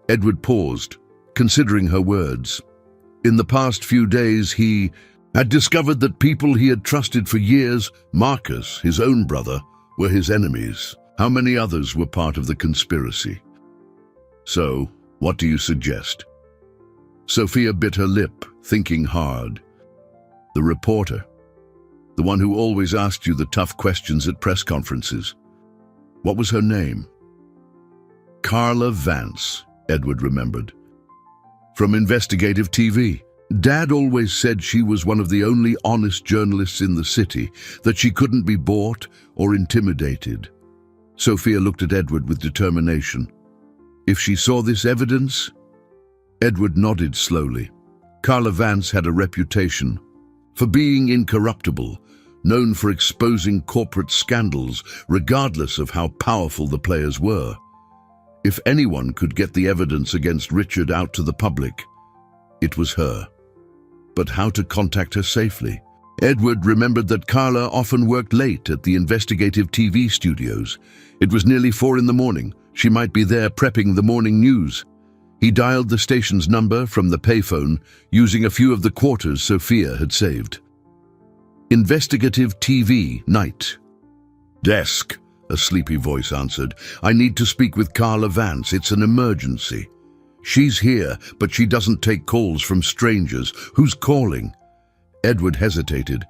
Edward paused, considering her words. In the past few days, he had discovered that people he had trusted for years, Marcus, his own brother, were his enemies. How many others were part of the conspiracy? "So, what do you suggest?" Sophia bit her lip, thinking hard. "The reporter. The one who always asked you the tough questions at press conferences. What was her name?" "Carla Vance," Edward remembered. "From investigative TV. Dad always said she was one of the only honest journalists in the city, that she couldn't be bought or intimidated." Sophia looked at Edward with determination. "If she saw this evidence?" Edward nodded slowly. Carla Vance had a reputation for being incorruptible, known for exposing corporate scandals regardless of how powerful the players were. If anyone could get the evidence against Richard out to the public, it was her. But how to contact her safely? Edward remembered that Carla often worked late at the investigative TV studios. It was nearly 4 in the morning. She might be there prepping the morning news. He dialed the station's number from the payphone, using a few of the quarters Sophia had saved. "Investigative TV, night." "Desk," a sleepy voice answered. "I need to speak with Carla Vance. It's an emergency." "She's here, but she doesn't take calls from strangers. Who's calling?" Edward hesitated.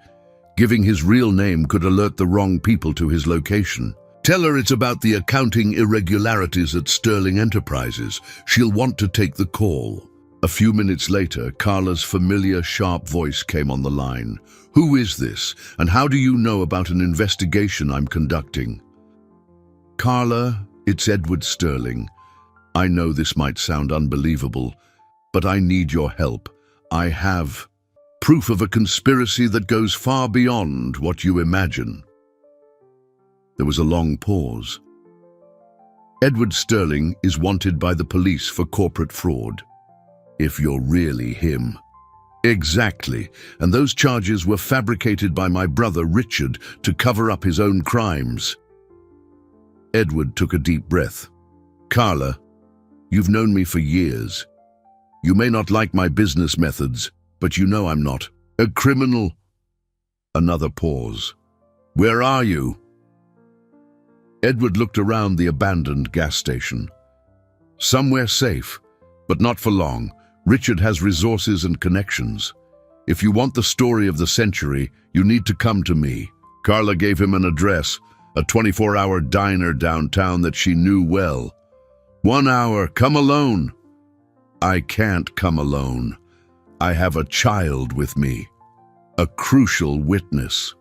Giving his real name could alert the wrong people to his location. "Tell her it's about the accounting irregularities at Sterling Enterprises. She'll want to take the call." A few minutes later, Carla's familiar, sharp voice came on the line. "Who is this, and how do you know about an investigation I'm conducting?" "Carla, it's Edward Sterling. I know this might sound unbelievable, but I need your help. I have proof of a conspiracy that goes far beyond what you imagine." There was a long pause. "Edward Sterling is wanted by the police for corporate fraud. if you're really him. Exactly, and those charges were fabricated by my brother Richard to cover up his own crimes. Edward took a deep breath. Carla, you've known me for years. You may not like my business methods, but you know I'm not a criminal. Another pause. Where are you? Edward looked around the abandoned gas station. Somewhere safe, but not for long. Richard has resources and connections. If you want the story of the century, you need to come to me. Carla gave him an address, a 24-hour diner downtown that she knew well. 1 hour, come alone. I can't come alone. I have a child with me. A crucial witness.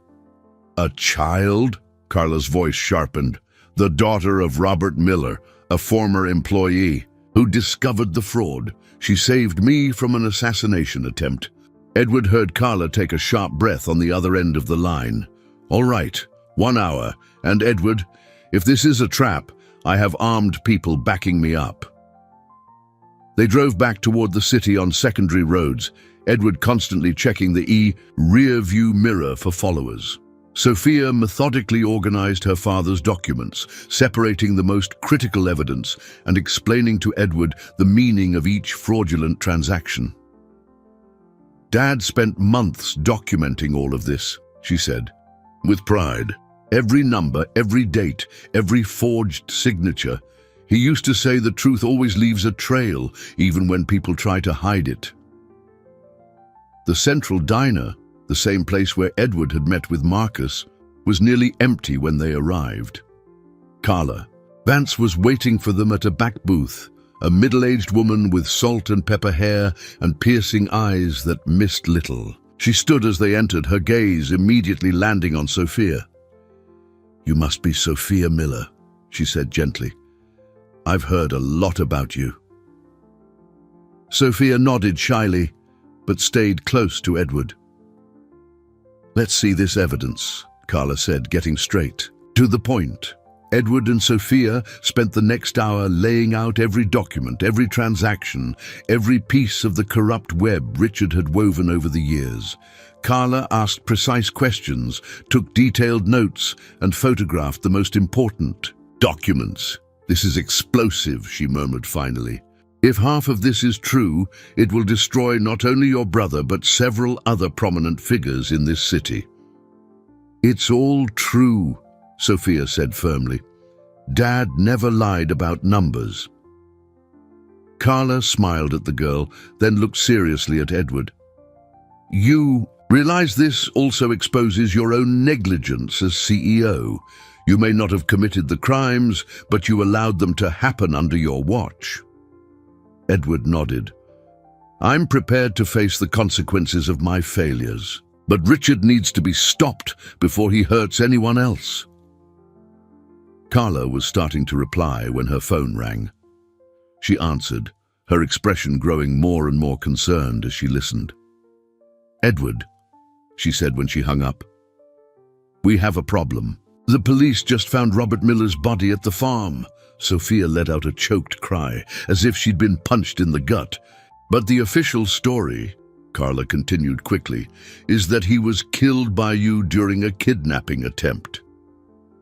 A child? Carla's voice sharpened. The daughter of Robert Miller, a former employee, who discovered the fraud. She saved me from an assassination attempt. Edward heard Carla take a sharp breath on the other end of the line. All right, 1 hour. And Edward, if this is a trap, I have armed people backing me up. They drove back toward the city on secondary roads, Edward constantly checking the rear-view mirror for followers. Sophia methodically organized her father's documents, separating the most critical evidence and explaining to Edward the meaning of each fraudulent transaction. Dad spent months documenting all of this, she said, with pride. Every number, every date, every forged signature. He used to say the truth always leaves a trail, even when people try to hide it. The central diner, the same place where Edward had met with Marcus, was nearly empty when they arrived. Carla. Vance was waiting for them at a back booth, a middle-aged woman with salt and pepper hair and piercing eyes that missed little. She stood as they entered, her gaze immediately landing on Sophia. You must be Sophia Miller, she said gently. I've heard a lot about you. Sophia nodded shyly, but stayed close to Edward. Let's see this evidence, Carla said, getting straight to the point. Edward and Sophia spent the next hour laying out every document, every transaction, every piece of the corrupt web Richard had woven over the years. Carla asked precise questions, took detailed notes, and photographed the most important documents. This is explosive, she murmured finally. If half of this is true, it will destroy not only your brother, but several other prominent figures in this city. It's all true, Sophia said firmly. Dad never lied about numbers. Carla smiled at the girl, then looked seriously at Edward. You realize this also exposes your own negligence as CEO. You may not have committed the crimes, but you allowed them to happen under your watch. Edward nodded. I'm prepared to face the consequences of my failures, but Richard needs to be stopped before he hurts anyone else. Carla was starting to reply when her phone rang. She answered, her expression growing more and more concerned as she listened. Edward, she said when she hung up, we have a problem. The police just found Robert Miller's body at the farm. Sophia let out a choked cry, as if she'd been punched in the gut. But the official story, Carla continued quickly, is that he was killed by you during a kidnapping attempt.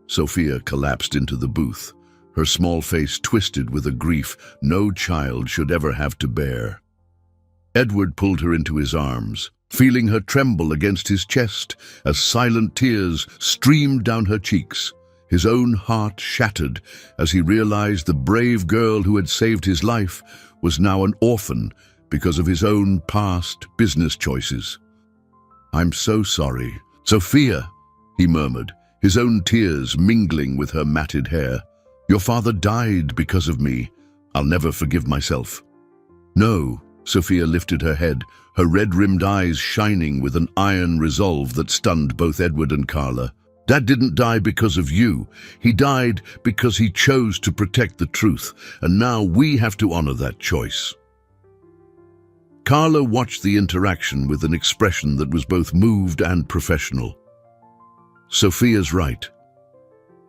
Sophia collapsed into the booth, her small face twisted with a grief no child should ever have to bear. Edward pulled her into his arms, feeling her tremble against his chest as silent tears streamed down her cheeks. His own heart shattered as he realized the brave girl who had saved his life was now an orphan because of his own past business choices. I'm so sorry. Sophia, he murmured, his own tears mingling with her matted hair. Your father died because of me. I'll never forgive myself. No, Sophia lifted her head, her red-rimmed eyes shining with an iron resolve that stunned both Edward and Carla. Dad didn't die because of you. He died because he chose to protect the truth, and now we have to honor that choice. Carla watched the interaction with an expression that was both moved and professional. Sophia's right,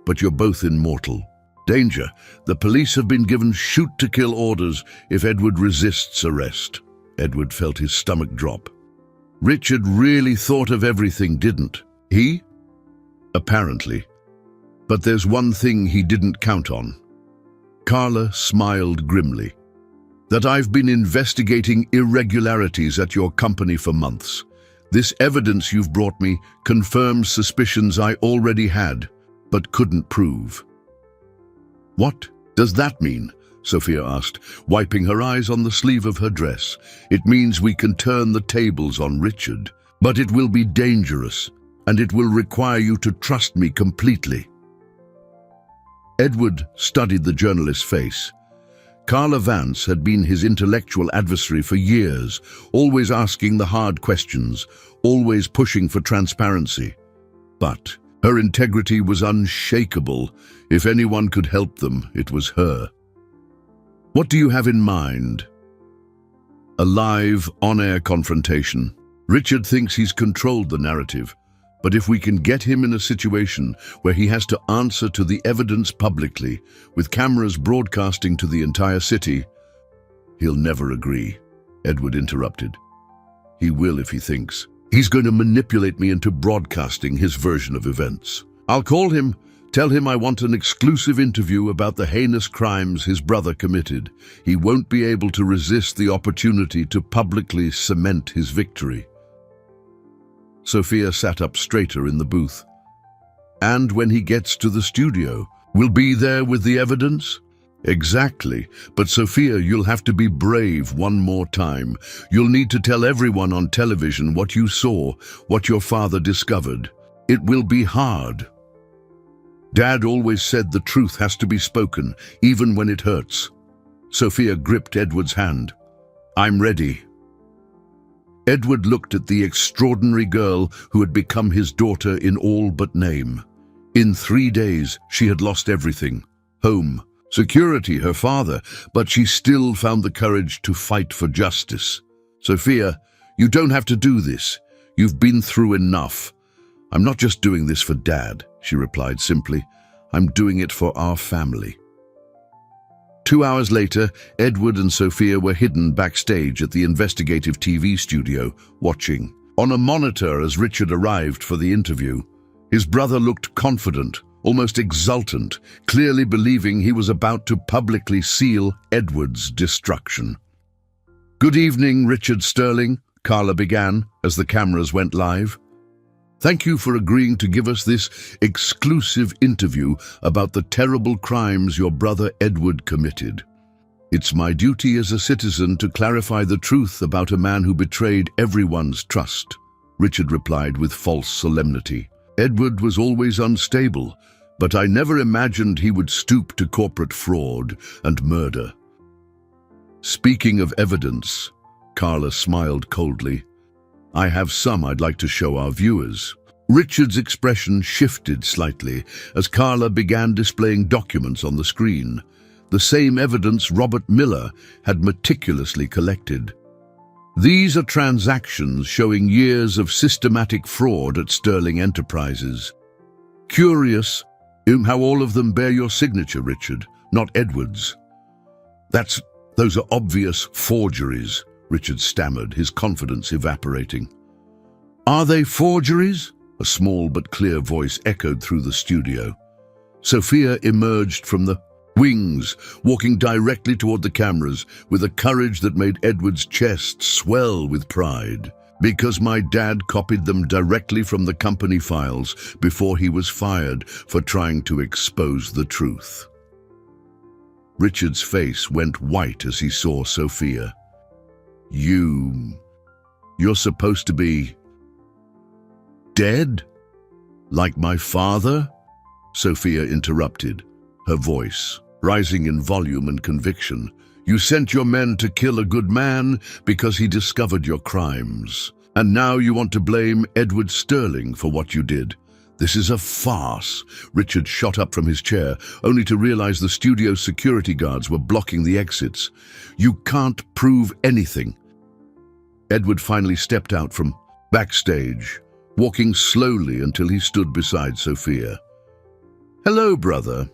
but you're both in mortal danger. The police have been given shoot-to-kill orders if Edward resists arrest. Edward felt his stomach drop. Richard really thought of everything, didn't he? Apparently. But there's one thing he didn't count on. Carla smiled grimly. That I've been investigating irregularities at your company for months. This evidence you've brought me confirms suspicions I already had, but couldn't prove. What does that mean? Sophia asked, wiping her eyes on the sleeve of her dress. It means we can turn the tables on Richard, but it will be dangerous, and it will require you to trust me completely. Edward studied the journalist's face. Carla Vance had been his intellectual adversary for years, always asking the hard questions, always pushing for transparency. But her integrity was unshakable. If anyone could help them, it was her. What do you have in mind? A live, on-air confrontation. Richard thinks he's controlled the narrative, but if we can get him in a situation where he has to answer to the evidence publicly, with cameras broadcasting to the entire city, he'll never agree, Edward interrupted. He will if he thinks. He's going to manipulate me into broadcasting his version of events. I'll call him, tell him I want an exclusive interview about the heinous crimes his brother committed. He won't be able to resist the opportunity to publicly cement his victory. Sophia sat up straighter in the booth. And when he gets to the studio, we'll be there with the evidence? Exactly. But Sophia, you'll have to be brave one more time. You'll need to tell everyone on television what you saw, what your father discovered. It will be hard. Dad always said the truth has to be spoken, even when it hurts. Sophia gripped Edward's hand. I'm ready. Edward looked at the extraordinary girl who had become his daughter in all but name. In 3 days, she had lost everything. Home, security, her father, but she still found the courage to fight for justice. Sophia, you don't have to do this. You've been through enough. I'm not just doing this for Dad, she replied simply. I'm doing it for our family. 2 hours later, Edward and Sophia were hidden backstage at the investigative TV studio, watching. On a monitor as Richard arrived for the interview, his brother looked confident, almost exultant, clearly believing he was about to publicly seal Edward's destruction. Good evening, Richard Sterling, Carla began as the cameras went live. Thank you for agreeing to give us this exclusive interview about the terrible crimes your brother Edward committed. It's my duty as a citizen to clarify the truth about a man who betrayed everyone's trust, Richard replied with false solemnity. Edward was always unstable, but I never imagined he would stoop to corporate fraud and murder. Speaking of evidence, Carla smiled coldly. I have some I'd like to show our viewers. Richard's expression shifted slightly as Carla began displaying documents on the screen, the same evidence Robert Miller had meticulously collected. These are transactions showing years of systematic fraud at Sterling Enterprises. Curious how all of them bear your signature, Richard, not Edward's. Those are obvious forgeries, Richard stammered, his confidence evaporating. Are they forgeries? A small but clear voice echoed through the studio. Sophia emerged from the wings, walking directly toward the cameras with a courage that made Edward's chest swell with pride. Because my dad copied them directly from the company files before he was fired for trying to expose the truth. Richard's face went white as he saw Sophia. You're supposed to be dead? Like my father? Sophia interrupted, her voice rising in volume and conviction. You sent your men to kill a good man because he discovered your crimes. And now you want to blame Edward Sterling for what you did. This is a farce. Richard shot up from his chair, only to realize the studio's security guards were blocking the exits. You can't prove anything. Edward finally stepped out from backstage, walking slowly until he stood beside Sophia. Hello, brother.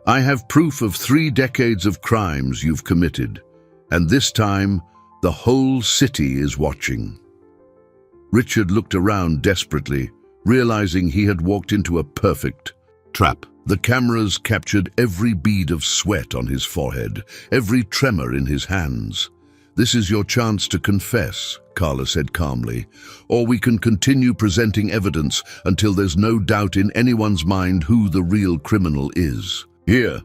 I have proof of 3 decades of crimes you've committed, and this time The whole city is watching. Richard looked around desperately, realizing he had walked into a perfect trap. The cameras captured every bead of sweat on his forehead, every tremor in his hands. "This is your chance to confess," Carla said calmly, "or we can continue presenting evidence until there's no doubt in anyone's mind who the real criminal is." "Here."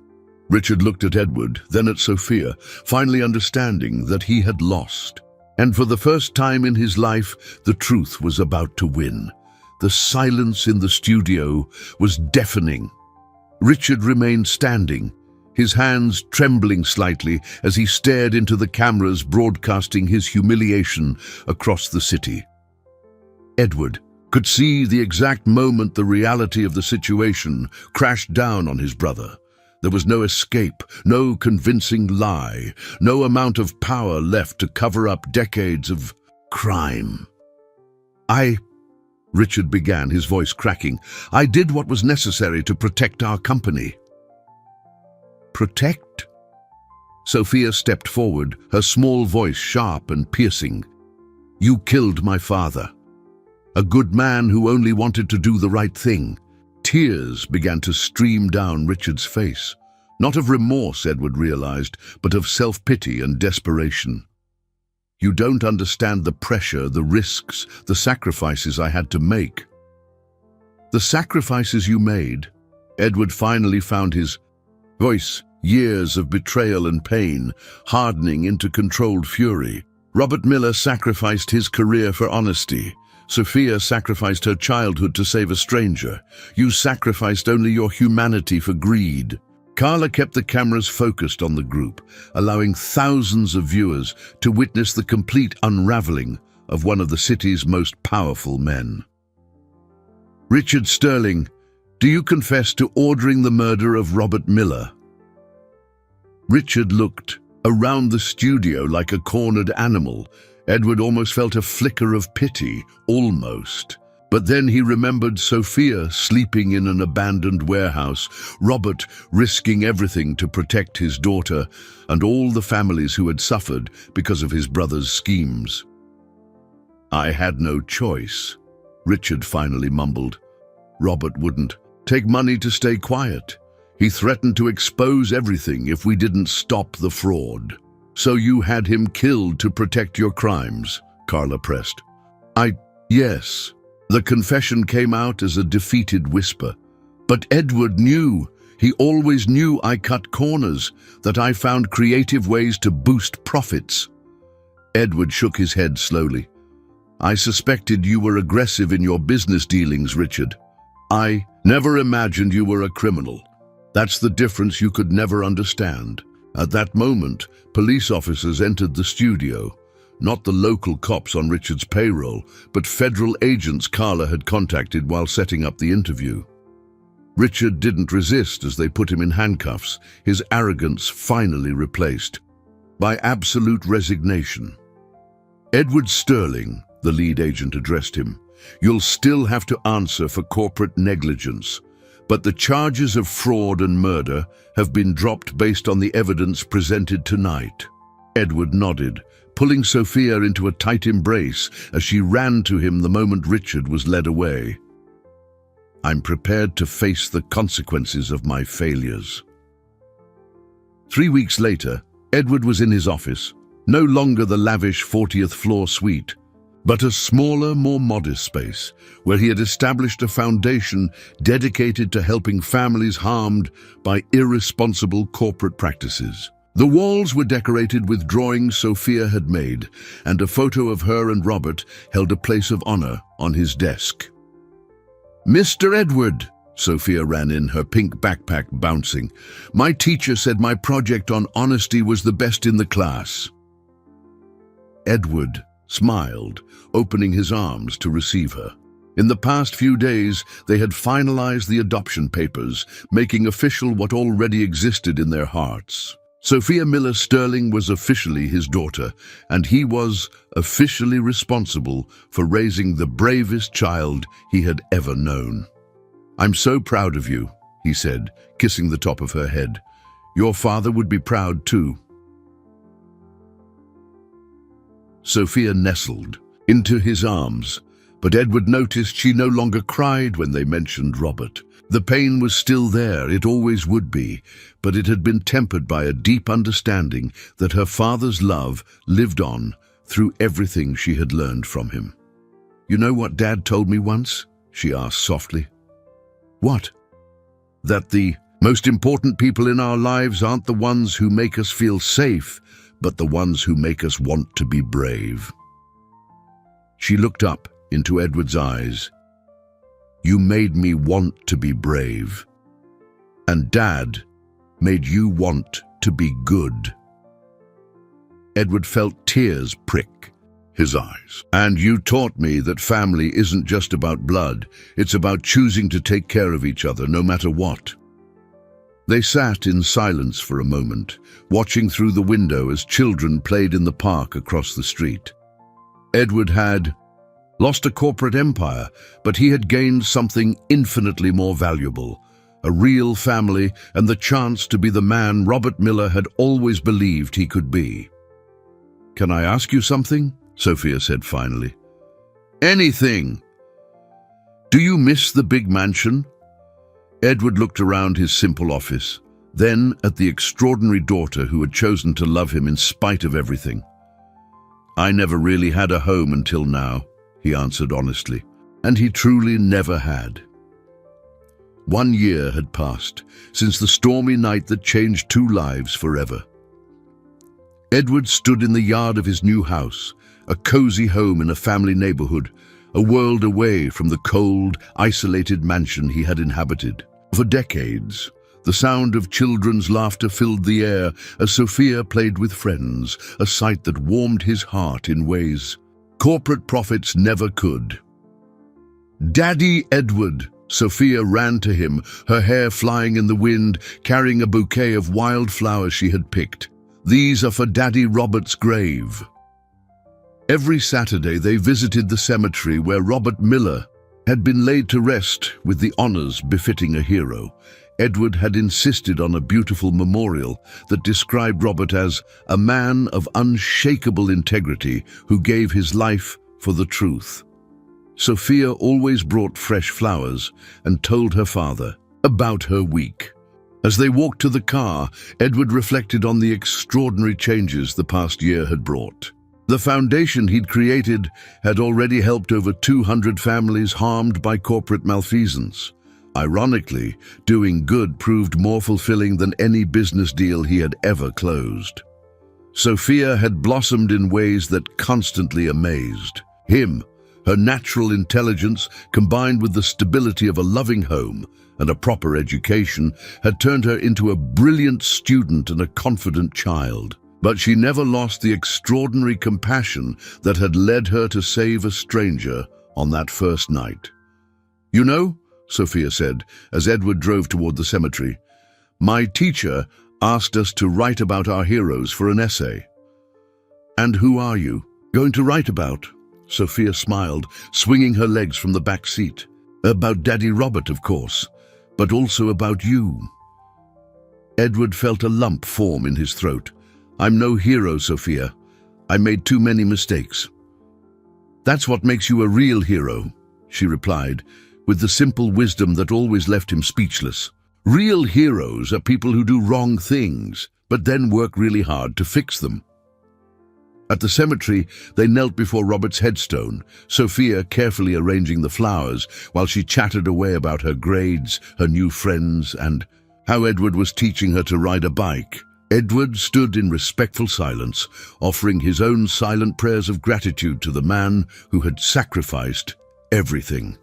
Richard looked at Edward, then at Sophia, finally understanding that he had lost. And for the first time in his life, the truth was about to win. The silence in the studio was deafening. Richard remained standing, his hands trembling slightly as he stared into the cameras broadcasting his humiliation across the city. Edward could see the exact moment the reality of the situation crashed down on his brother. There was no escape, no convincing lie, no amount of power left to cover up decades of crime. Richard began, his voice cracking. "I did what was necessary to protect our company." "Protect?" Sophia stepped forward, her small voice sharp and piercing. "You killed my father. A good man who only wanted to do the right thing." Tears began to stream down Richard's face. Not of remorse, Edward realized, but of self-pity and desperation. "You don't understand the pressure, the risks, the sacrifices I had to make." "The sacrifices you made?" Edward finally found his voice, years of betrayal and pain, hardening into controlled fury. "Robert Miller sacrificed his career for honesty. Sophia sacrificed her childhood to save a stranger. You sacrificed only your humanity for greed." Carla kept the cameras focused on the group, allowing thousands of viewers to witness the complete unraveling of one of the city's most powerful men. "Richard Sterling, do you confess to ordering the murder of Robert Miller?" Richard looked around the studio like a cornered animal. Edward almost felt a flicker of pity, almost. But then he remembered Sophia sleeping in an abandoned warehouse, Robert risking everything to protect his daughter, and all the families who had suffered because of his brother's schemes. "I had no choice," Richard finally mumbled. "Robert wouldn't take money to stay quiet. He threatened to expose everything if we didn't stop the fraud." "So you had him killed to protect your crimes?" Carla pressed. Yes." The confession came out as a defeated whisper. "But Edward knew. He always knew I cut corners, that I found creative ways to boost profits." Edward shook his head slowly. "I suspected you were aggressive in your business dealings, Richard. I never imagined you were a criminal. That's the difference you could never understand." At that moment, police officers entered the studio. Not the local cops on Richard's payroll, but federal agents Carla had contacted while setting up the interview. Richard didn't resist as they put him in handcuffs, his arrogance finally replaced by absolute resignation. "Edward Sterling," the lead agent addressed him, "you'll still have to answer for corporate negligence, but the charges of fraud and murder have been dropped based on the evidence presented tonight." Edward nodded, pulling Sophia into a tight embrace as she ran to him the moment Richard was led away. "I'm prepared to face the consequences of my failures." 3 weeks later, Edward was in his office, no longer the lavish 40th floor suite, but a smaller, more modest space where he had established a foundation dedicated to helping families harmed by irresponsible corporate practices. The walls were decorated with drawings Sophia had made, and a photo of her and Robert held a place of honor on his desk. "Mr. Edward," Sophia ran in, her pink backpack bouncing, "my teacher said my project on honesty was the best in the class." Edward smiled, opening his arms to receive her. In the past few days, they had finalized the adoption papers, making official what already existed in their hearts. Sophia Miller Sterling was officially his daughter, and he was officially responsible for raising the bravest child he had ever known. "I'm so proud of you," he said, kissing the top of her head. "Your father would be proud too." Sophia nestled into his arms, but Edward noticed she no longer cried when they mentioned Robert. The pain was still there, it always would be, but it had been tempered by a deep understanding that her father's love lived on through everything she had learned from him. "You know what Dad told me once?" she asked softly. "What?" "That the most important people in our lives aren't the ones who make us feel safe, but the ones who make us want to be brave." She looked up into Edward's eyes. "You made me want to be brave. And Dad made you want to be good." Edward felt tears prick his eyes. "And you taught me that family isn't just about blood, it's about choosing to take care of each other no matter what." They sat in silence for a moment, watching through the window as children played in the park across the street. Edward had lost a corporate empire, but he had gained something infinitely more valuable, a real family and the chance to be the man Robert Miller had always believed he could be. "Can I ask you something?" Sophia said finally. "Anything." "Do you miss the big mansion?" Edward looked around his simple office, then at the extraordinary daughter who had chosen to love him in spite of everything. "I never really had a home until now," he answered honestly, and he truly never had. 1 year had passed since the stormy night that changed 2 lives forever. Edward stood in the yard of his new house, a cozy home in a family neighborhood, a world away from the cold, isolated mansion he had inhabited. For decades, the sound of children's laughter filled the air as Sophia played with friends, a sight that warmed his heart in ways corporate profits never could. "Daddy Edward!" Sophia ran to him, her hair flying in the wind, carrying a bouquet of wildflowers she had picked. "These are for Daddy Robert's grave." Every Saturday they visited the cemetery where Robert Miller had been laid to rest with the honors befitting a hero. Edward had insisted on a beautiful memorial that described Robert as a man of unshakable integrity who gave his life for the truth. Sophia always brought fresh flowers and told her father about her week. As they walked to the car, Edward reflected on the extraordinary changes the past year had brought. The foundation he'd created had already helped over 200 families harmed by corporate malfeasance. Ironically, doing good proved more fulfilling than any business deal he had ever closed. Sophia had blossomed in ways that constantly amazed him. Her natural intelligence, combined with the stability of a loving home and a proper education, had turned her into a brilliant student and a confident child. But she never lost the extraordinary compassion that had led her to save a stranger on that first night. "You know," Sophia said, as Edward drove toward the cemetery, "my teacher asked us to write about our heroes for an essay." "And who are you going to write about?" Sophia smiled, swinging her legs from the back seat. "About Daddy Robert, of course, but also about you." Edward felt a lump form in his throat. "I'm no hero, Sophia. I made too many mistakes." "That's what makes you a real hero," she replied, with the simple wisdom that always left him speechless. "Real heroes are people who do wrong things, but then work really hard to fix them." At the cemetery, they knelt before Robert's headstone, Sophia carefully arranging the flowers while she chattered away about her grades, her new friends, and how Edward was teaching her to ride a bike. Edward stood in respectful silence, offering his own silent prayers of gratitude to the man who had sacrificed everything.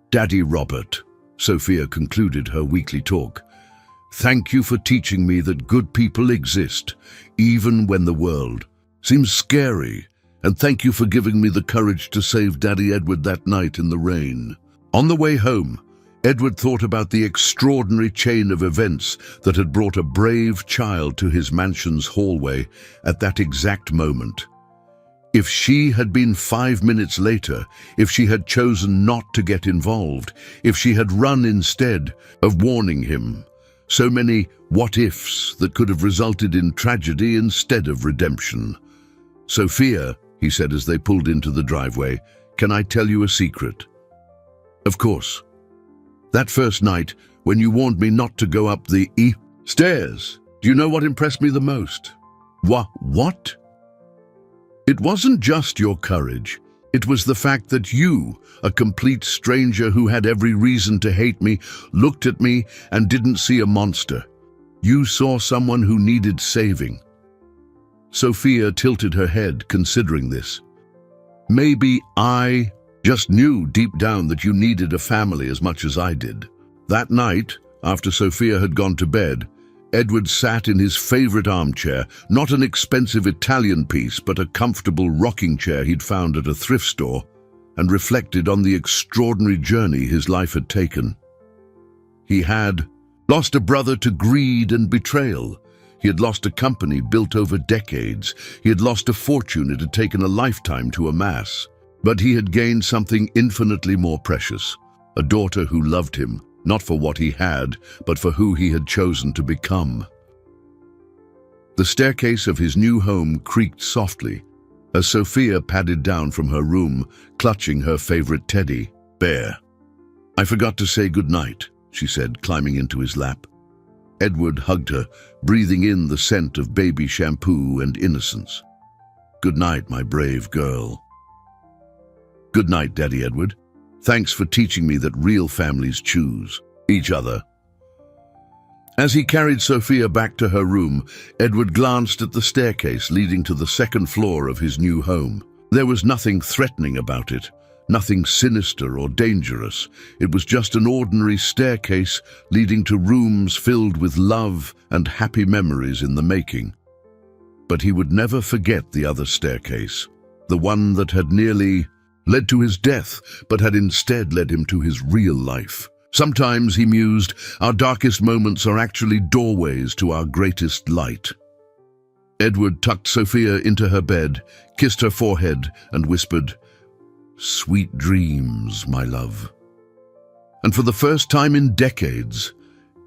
"Daddy Robert," Sophia concluded her weekly talk, "thank you for teaching me that good people exist, even when the world seems scary, and thank you for giving me the courage to save Daddy Edward that night in the rain." On the way home, Edward thought about the extraordinary chain of events that had brought a brave child to his mansion's hallway at that exact moment. If she had been 5 minutes later, if she had chosen not to get involved, if she had run instead of warning him, so many what-ifs that could have resulted in tragedy instead of redemption. "Sophia," he said as they pulled into the driveway, "can I tell you a secret?" "Of course." "That first night, when you warned me not to go up the stairs, do you know what impressed me the most?" What? "It wasn't just your courage. It was the fact that you, a complete stranger who had every reason to hate me, looked at me and didn't see a monster. You saw someone who needed saving." Sophia tilted her head, considering this. "Maybe I just knew deep down that you needed a family as much as I did." That night, after Sophia had gone to bed, Edward sat in his favorite armchair, not an expensive Italian piece, but a comfortable rocking chair he'd found at a thrift store, and reflected on the extraordinary journey his life had taken. He had lost a brother to greed and betrayal. He had lost a company built over decades. He had lost a fortune it had taken a lifetime to amass. But he had gained something infinitely more precious, a daughter who loved him, not for what he had, but for who he had chosen to become. The staircase of his new home creaked softly as Sophia padded down from her room, clutching her favorite teddy bear. "I forgot to say goodnight," she said, climbing into his lap. Edward hugged her, breathing in the scent of baby shampoo and innocence. "Good night, my brave girl." "Good night, Daddy Edward. Thanks for teaching me that real families choose each other." As he carried Sophia back to her room, Edward glanced at the staircase leading to the second floor of his new home. There was nothing threatening about it, nothing sinister or dangerous. It was just an ordinary staircase leading to rooms filled with love and happy memories in the making. But he would never forget the other staircase, the one that had nearly led to his death, but had instead led him to his real life. Sometimes, he mused, our darkest moments are actually doorways to our greatest light. Edward tucked Sophia into her bed, kissed her forehead, and whispered, "Sweet dreams, my love." And for the first time in decades,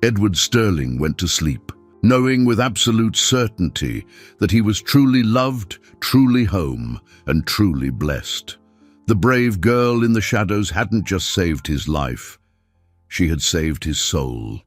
Edward Sterling went to sleep, knowing with absolute certainty that he was truly loved, truly home, and truly blessed. The brave girl in the shadows hadn't just saved his life. She had saved his soul.